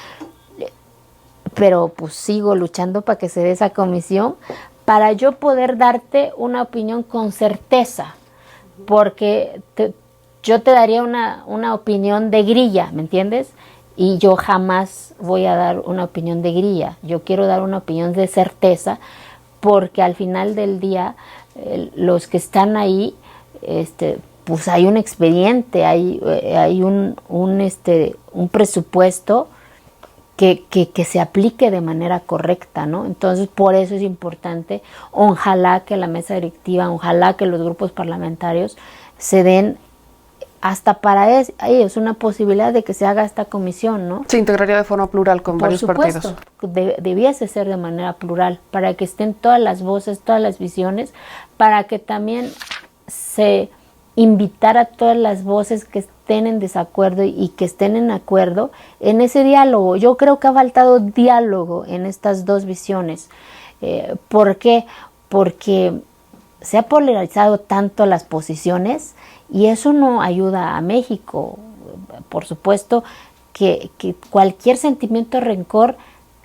pero pues sigo luchando para que se dé esa comisión para yo poder darte una opinión con certeza, porque yo te daría una opinión de grilla, ¿me entiendes? Y yo jamás voy a dar una opinión de grilla. Yo quiero dar una opinión de certeza, porque al final del día los que están ahí, pues hay un expediente, hay un presupuesto que se aplique de manera correcta, ¿no? Entonces, por eso es importante, ojalá que la mesa directiva, ojalá que los grupos parlamentarios se den hasta para ellos una posibilidad de que se haga esta comisión, ¿no? Se integraría de forma plural con varios partidos. Debiese ser de manera plural, para que estén todas las voces, todas las visiones, para que también se invitara a todas las voces que estén en desacuerdo y que estén en acuerdo en ese diálogo. Yo creo que ha faltado diálogo en estas dos visiones. ¿Por qué? Porque se ha polarizado tanto las posiciones y eso no ayuda a México. Por supuesto que cualquier sentimiento de rencor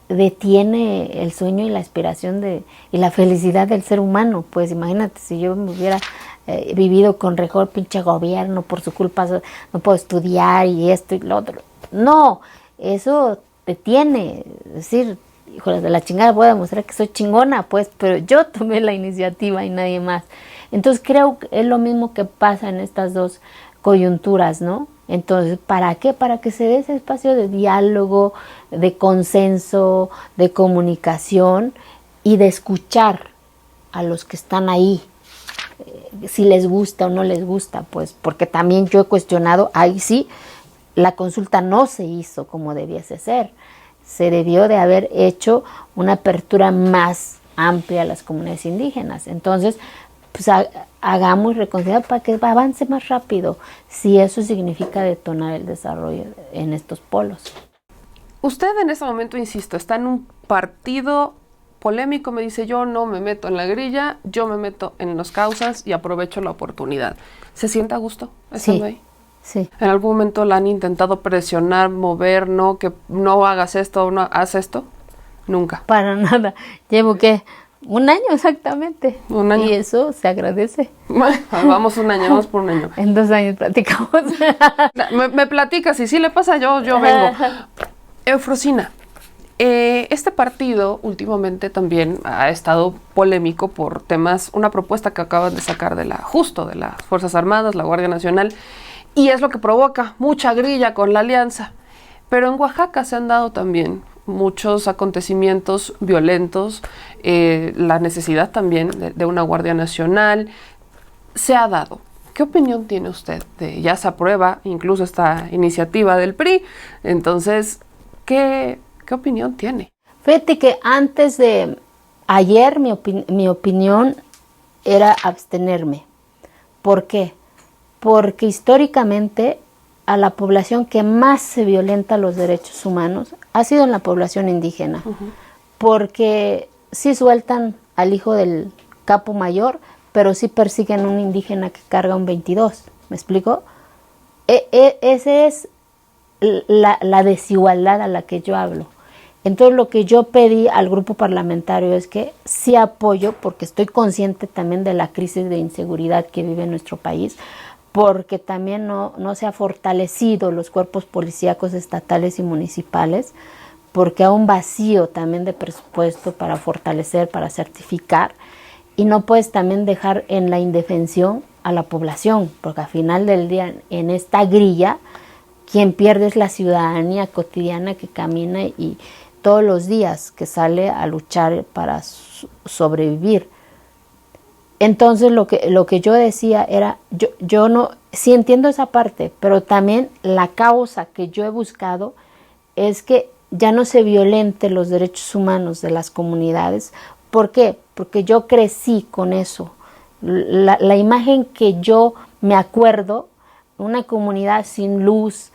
detiene el sueño y la aspiración y la felicidad del ser humano. Pues imagínate, si yo me hubiera vivido con rencor, pinche gobierno, por su culpa no puedo estudiar y esto y lo otro. No, eso detiene. Es decir, híjole, de la chingada voy a demostrar que soy chingona, pues, pero yo tomé la iniciativa y nadie más. Entonces creo que es lo mismo que pasa en estas dos coyunturas, ¿no? Entonces, ¿para qué? Para que se dé ese espacio de diálogo, de consenso, de comunicación y de escuchar a los que están ahí, si les gusta o no les gusta, pues, porque también yo he cuestionado, ahí sí, la consulta no se hizo como debiese ser. Se debió de haber hecho una apertura más amplia a las comunidades indígenas. Entonces, pues hagamos reconciliar para que avance más rápido, si eso significa detonar el desarrollo en estos polos. Usted en este momento, insisto, está en un partido polémico, me dice, yo no me meto en la grilla, yo me meto en las causas y aprovecho la oportunidad. ¿Se siente a gusto estando ahí? Sí. ¿En algún momento la han intentado presionar, mover, no, que no hagas esto, no haz esto? Nunca. Para nada. Llevo, ¿qué? 1 año exactamente. 1 año. Y eso se agradece. Vamos 1 año, vamos por 1 año. En 2 años platicamos. Me platicas, y si le pasa, yo vengo. Eufrosina, este partido últimamente también ha estado polémico por temas, una propuesta que acaban de sacar de las Fuerzas Armadas, la Guardia Nacional, y es lo que provoca mucha grilla con la alianza. Pero en Oaxaca se han dado también muchos acontecimientos violentos, la necesidad también de una Guardia Nacional se ha dado. ¿Qué opinión tiene usted de ya se aprueba incluso esta iniciativa del PRI? Entonces, ¿qué opinión tiene? Fíjate que antes de ayer mi opinión era abstenerme. ¿Por qué? Porque históricamente a la población que más se violenta los derechos humanos ha sido en la población indígena. Porque sí sueltan al hijo del capo mayor, pero sí persiguen a un indígena que carga un 22. ¿Me explico? Esa es la desigualdad a la que yo hablo. Entonces lo que yo pedí al grupo parlamentario es que sí apoyo, porque estoy consciente también de la crisis de inseguridad que vive nuestro país, porque también no se ha fortalecido los cuerpos policíacos estatales y municipales, porque hay un vacío también de presupuesto para fortalecer, para certificar, y no puedes también dejar en la indefensión a la población, porque al final del día en esta grilla quien pierde es la ciudadanía cotidiana que camina y todos los días que sale a luchar para sobrevivir. Entonces lo que yo decía era, yo no, sí entiendo esa parte, pero también la causa que yo he buscado es que ya no se violenten los derechos humanos de las comunidades. ¿Por qué? Porque yo crecí con eso. La imagen que yo me acuerdo, una comunidad sin luz,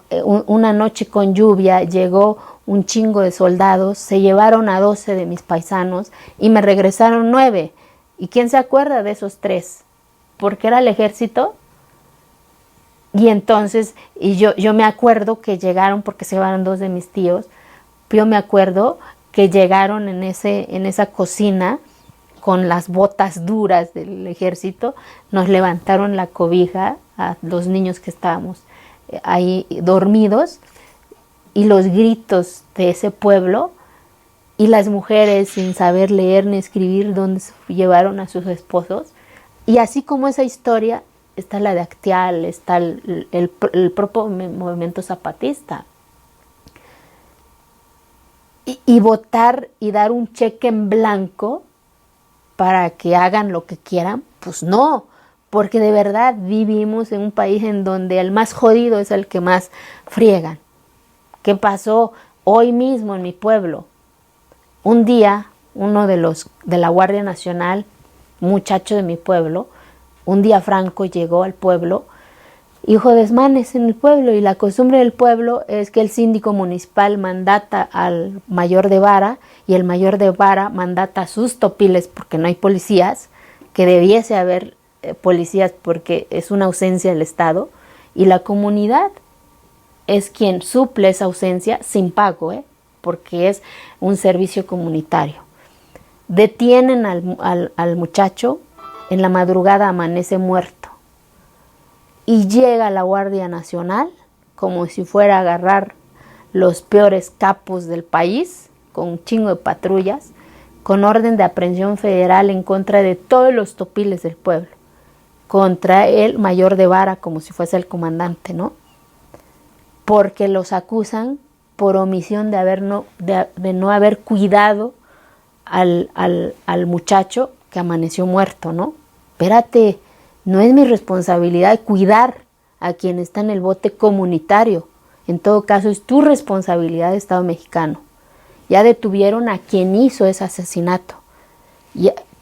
una noche con lluvia, llegó un chingo de soldados, se llevaron a 12 de mis paisanos y me regresaron 9. ¿Y quién se acuerda de esos 3? Porque era el ejército. Y entonces, yo me acuerdo que llegaron, porque se llevaron 2 de mis tíos, yo me acuerdo que llegaron en esa cocina con las botas duras del ejército, nos levantaron la cobija a los niños que estábamos ahí dormidos, y los gritos de ese pueblo, y las mujeres sin saber leer ni escribir donde se llevaron a sus esposos. Y así como esa historia está la de Acteal, está el propio movimiento zapatista. Y votar y dar un cheque en blanco para que hagan lo que quieran, pues no, porque de verdad vivimos en un país en donde el más jodido es el que más friegan. ¿Qué pasó hoy mismo en mi pueblo? Un día, uno de la Guardia Nacional, muchacho de mi pueblo, un día Franco llegó al pueblo, hijo de desmanes en el pueblo, y la costumbre del pueblo es que el síndico municipal mandata al mayor de vara, y el mayor de vara mandata a sus topiles, porque no hay policías, que debiese haber policías porque es una ausencia del Estado, y la comunidad es quien suple esa ausencia sin pago, porque es un servicio comunitario. Detienen al muchacho, en la madrugada amanece muerto, y llega la Guardia Nacional como si fuera a agarrar los peores capos del país, con un chingo de patrullas, con orden de aprehensión federal en contra de todos los topiles del pueblo, contra el mayor de vara como si fuese el comandante, ¿no? Porque los acusan por omisión de no haber cuidado al muchacho que amaneció muerto, ¿no? Espérate, no es mi responsabilidad cuidar a quien está en el bote comunitario. En todo caso, es tu responsabilidad, Estado mexicano. Ya detuvieron a quien hizo ese asesinato.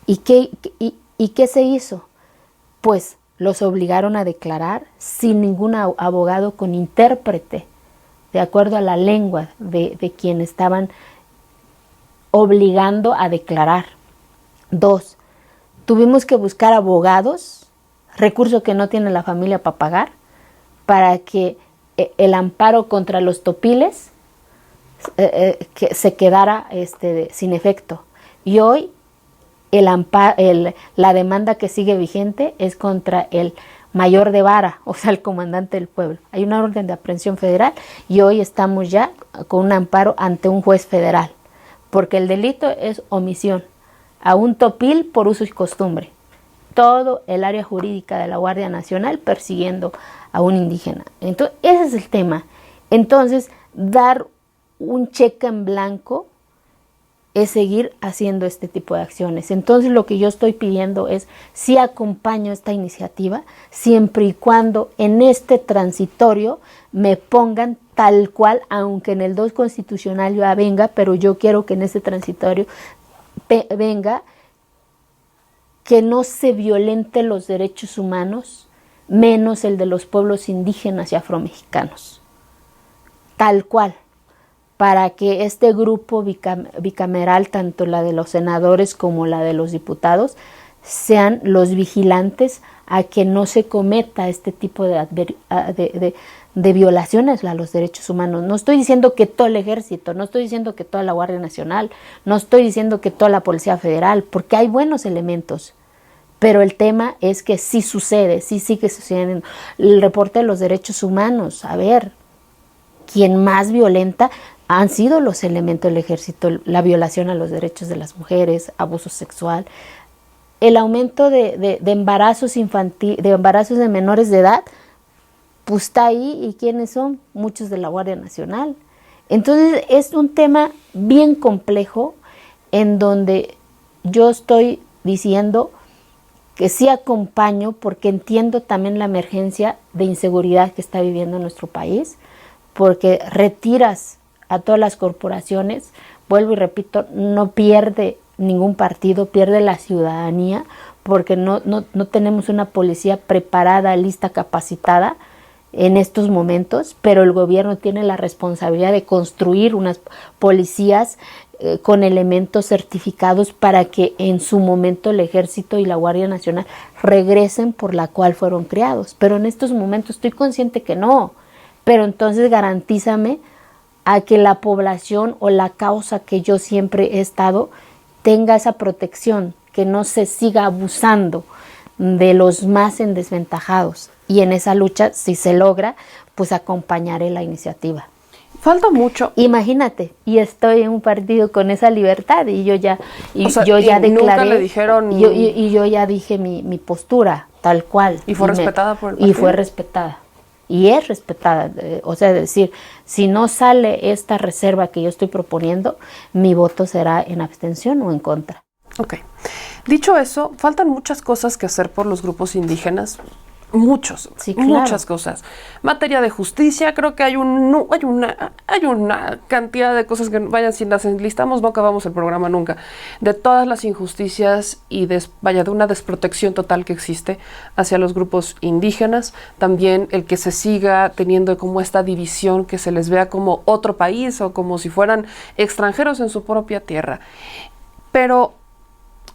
¿Y qué se hizo? Pues los obligaron a declarar sin ningún abogado con intérprete, de acuerdo a la lengua de quien estaban obligando a declarar. 2, tuvimos que buscar abogados, recurso que no tiene la familia para pagar, para que el amparo contra los topiles que se quedara sin efecto. Y hoy la demanda que sigue vigente es contra el mayor de vara, o sea, el comandante del pueblo. Hay una orden de aprehensión federal y hoy estamos ya con un amparo ante un juez federal, porque el delito es omisión a un topil por uso y costumbre. Todo el área jurídica de la Guardia Nacional persiguiendo a un indígena. Entonces, ese es el tema. Entonces, dar un cheque en blanco es seguir haciendo este tipo de acciones. Entonces, lo que yo estoy pidiendo es, sí acompaño esta iniciativa, siempre y cuando en este transitorio me pongan tal cual, aunque en el 2 constitucional ya venga, pero yo quiero que en este transitorio venga que no se violenten los derechos humanos, menos el de los pueblos indígenas y afromexicanos. Tal cual, para que este grupo bicameral, tanto la de los senadores como la de los diputados, sean los vigilantes a que no se cometa este tipo de violaciones a los derechos humanos. No estoy diciendo que todo el ejército, no estoy diciendo que toda la Guardia Nacional, no estoy diciendo que toda la Policía Federal, porque hay buenos elementos. Pero el tema es que sí sucede, sí sigue sucediendo. El reporte de los derechos humanos, a ver, quien más violenta han sido los elementos del ejército, la violación a los derechos de las mujeres, abuso sexual, el aumento de embarazos infantiles, de embarazos de menores de edad, pues está ahí. ¿Y quiénes son? Muchos de la Guardia Nacional. Entonces es un tema bien complejo en donde yo estoy diciendo que sí acompaño porque entiendo también la emergencia de inseguridad que está viviendo nuestro país, porque retiras a todas las corporaciones, vuelvo y repito, no pierde ningún partido, pierde la ciudadanía, porque no tenemos una policía preparada, lista, capacitada en estos momentos, pero el gobierno tiene la responsabilidad de construir unas policías con elementos certificados para que en su momento el Ejército y la Guardia Nacional regresen por la cual fueron creados. Pero en estos momentos estoy consciente que no. Pero entonces garantízame a que la población o la causa que yo siempre he estado tenga esa protección, que no se siga abusando de los más desventajados. Y en esa lucha, si se logra, pues acompañaré la iniciativa. Falta mucho. Imagínate, y estoy en un partido con esa libertad y yo ya declaré, nunca le dijeron y yo ya dije mi postura tal cual. Y fue respetada por el partido. Y fue respetada. Y es respetada. O sea, es decir, si no sale esta reserva que yo estoy proponiendo, mi voto será en abstención o en contra. Ok. Dicho eso, faltan muchas cosas que hacer por los grupos indígenas. Sí, claro. Muchas cosas. Materia de justicia, creo que hay una cantidad de cosas que, vaya, si las enlistamos no acabamos el programa nunca, de todas las injusticias y de una desprotección total que existe hacia los grupos indígenas. También el que se siga teniendo como esta división, que se les vea como otro país o como si fueran extranjeros en su propia tierra. Pero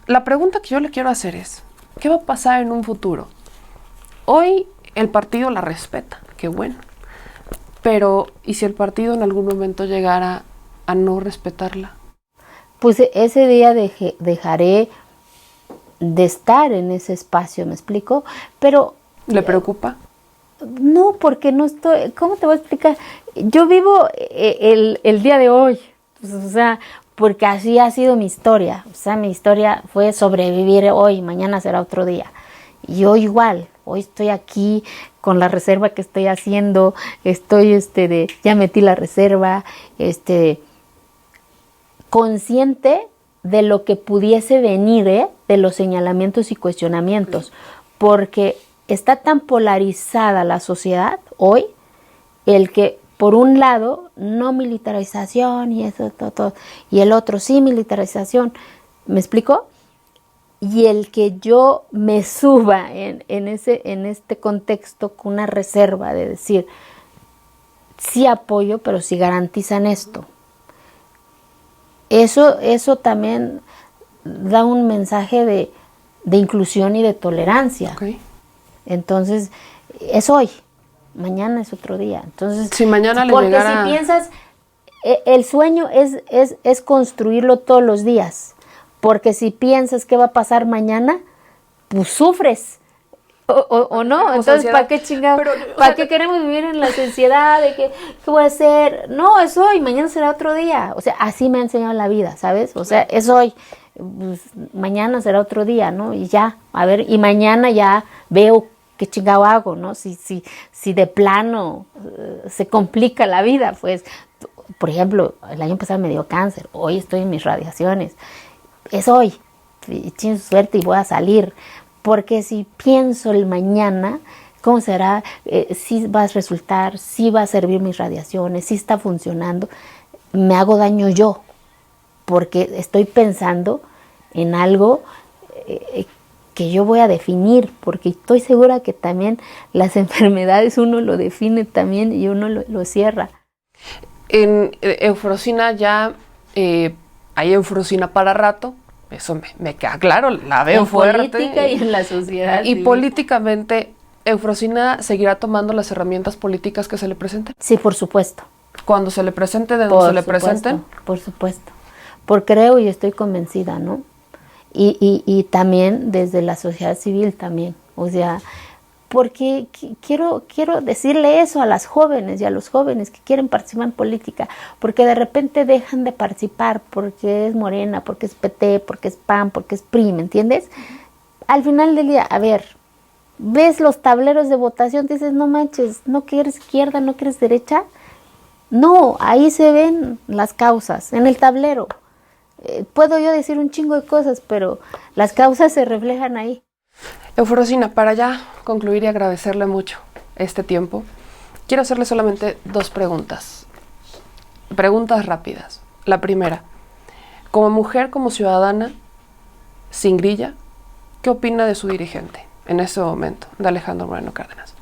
la pregunta que yo le quiero hacer es, ¿qué va a pasar en un futuro? Hoy el partido la respeta, qué bueno. Pero, ¿y si el partido en algún momento llegara a no respetarla? Pues ese día dejaré de estar en ese espacio, ¿me explico? Pero... ¿Le preocupa? No, porque no estoy... ¿Cómo te voy a explicar? Yo vivo el día de hoy, pues, o sea, porque así ha sido mi historia. O sea, mi historia fue sobrevivir hoy, mañana será otro día. Y hoy igual. Hoy estoy aquí con la reserva que estoy haciendo, ya metí la reserva, consciente de lo que pudiese venir, de los señalamientos y cuestionamientos, porque está tan polarizada la sociedad hoy, el que por un lado no militarización y eso, todo, y el otro sí militarización, ¿me explico? Y el que yo me suba en este contexto con una reserva de decir, sí apoyo, pero si garantizan esto. Eso también da un mensaje de inclusión y de tolerancia. Okay. Entonces, es hoy, mañana es otro día. Entonces, si mañana le porque llegara... si piensas, el sueño es construirlo todos los días. Porque si piensas qué va a pasar mañana, pues sufres. O no, entonces ¿para qué chingados? ¿Para qué queremos vivir en la ansiedad de que qué voy a hacer? No, es hoy, mañana será otro día. O sea, así me ha enseñado la vida, ¿sabes? O sea, es hoy, pues, mañana será otro día, ¿no? Y ya, a ver, y mañana ya veo qué chingado hago, ¿no? Si de plano se complica la vida, pues, por ejemplo, el año pasado me dio cáncer, hoy estoy en mis radiaciones, es hoy, chin suerte y voy a salir. Porque si pienso el mañana, ¿cómo será? Si va a resultar, si va a servir mis radiaciones, si está funcionando, me hago daño yo, porque estoy pensando en algo que yo voy a definir, porque estoy segura que también las enfermedades uno lo define también y uno lo cierra. En Eufrosina ya hay Eufrosina para rato. Eso me queda claro, la veo fuerte. En política y en la sociedad. Y políticamente, ¿Eufrosina seguirá tomando las herramientas políticas que se le presenten? Sí, por supuesto. Cuando se le presente, de donde se le presenten. Por supuesto. Porque creo y estoy convencida, ¿no? Y también desde la sociedad civil también. O sea, porque quiero decirle eso a las jóvenes y a los jóvenes que quieren participar en política, porque de repente dejan de participar porque es Morena, porque es PT, porque es PAN, porque es PRI, ¿me entiendes? Al final del día, a ver, ves los tableros de votación, dices, no manches, ¿no quieres izquierda, no quieres derecha? No, ahí se ven las causas, en el tablero. Puedo yo decir un chingo de cosas, pero las causas se reflejan ahí. Eufrosina, para ya concluir y agradecerle mucho este tiempo, quiero hacerle solamente 2 preguntas. Preguntas rápidas. La primera, como mujer, como ciudadana, sin grilla, ¿qué opina de su dirigente en este momento, de Alejandro Moreno Cárdenas?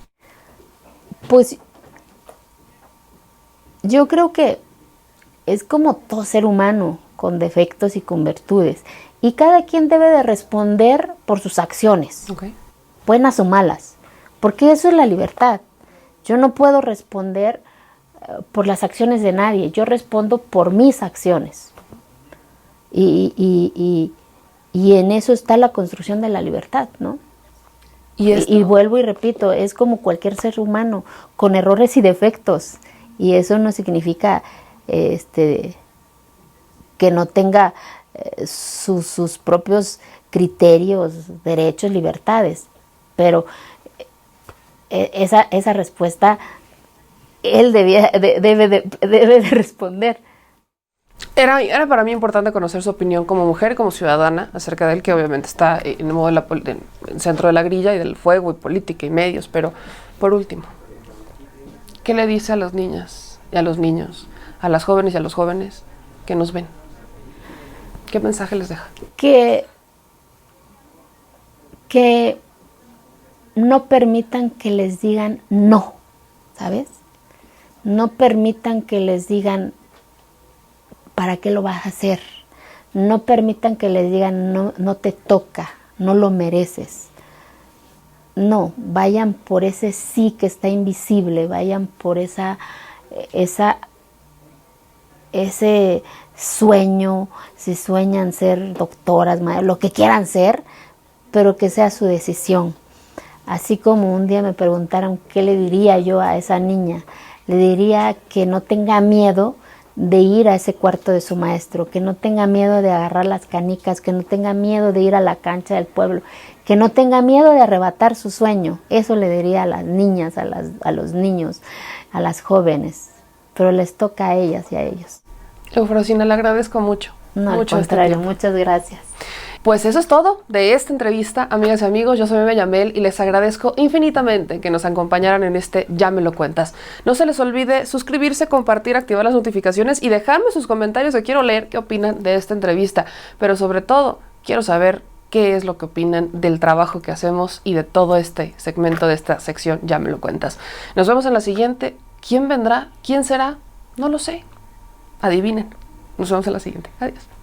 Pues yo creo que es como todo ser humano, con defectos y con virtudes. Y cada quien debe de responder por sus acciones, Okay. buenas o malas, porque eso es la libertad. Yo no puedo responder por las acciones de nadie, yo respondo por mis acciones. Y en eso está la construcción de la libertad, ¿no? Y vuelvo y repito, es como cualquier ser humano, con errores y defectos. Y eso no significa que no tenga sus propios criterios, derechos, libertades. Pero esa respuesta él debe de responder. Era para mí importante conocer su opinión como mujer, como ciudadana, acerca de él, que obviamente está en el modo en el centro de la grilla y del fuego y política y medios. Pero, por último, ¿qué le dice a las niñas y a los niños, a las jóvenes y a los jóvenes que nos ven? ¿Qué mensaje les deja? Que no permitan que les digan no, ¿sabes? No permitan que les digan ¿para qué lo vas a hacer? No permitan que les digan no te toca, no lo mereces. No, vayan por ese sí que está invisible, vayan por ese sueño, si sueñan ser doctoras, lo que quieran ser, pero que sea su decisión. Así como un día me preguntaron qué le diría yo a esa niña, le diría que no tenga miedo de ir a ese cuarto de su maestro, que no tenga miedo de agarrar las canicas, que no tenga miedo de ir a la cancha del pueblo, que no tenga miedo de arrebatar su sueño. Eso le diría a las niñas, a los niños, a las jóvenes, pero les toca a ellas y a ellos. Eufrosina, le agradezco mucho. No, al contrario, muchas gracias. Pues eso es todo de esta entrevista, amigas y amigos. Yo soy Meme Yamel y les agradezco infinitamente que nos acompañaran en este Ya Me Lo Cuentas. No se les olvide suscribirse, compartir, activar las notificaciones y dejarme sus comentarios, que quiero leer qué opinan de esta entrevista. Pero sobre todo, quiero saber qué es lo que opinan del trabajo que hacemos y de todo este segmento de esta sección Ya Me Lo Cuentas. Nos vemos en la siguiente. ¿Quién vendrá? ¿Quién será? No lo sé. Adivinen. Nos vemos en la siguiente. Adiós.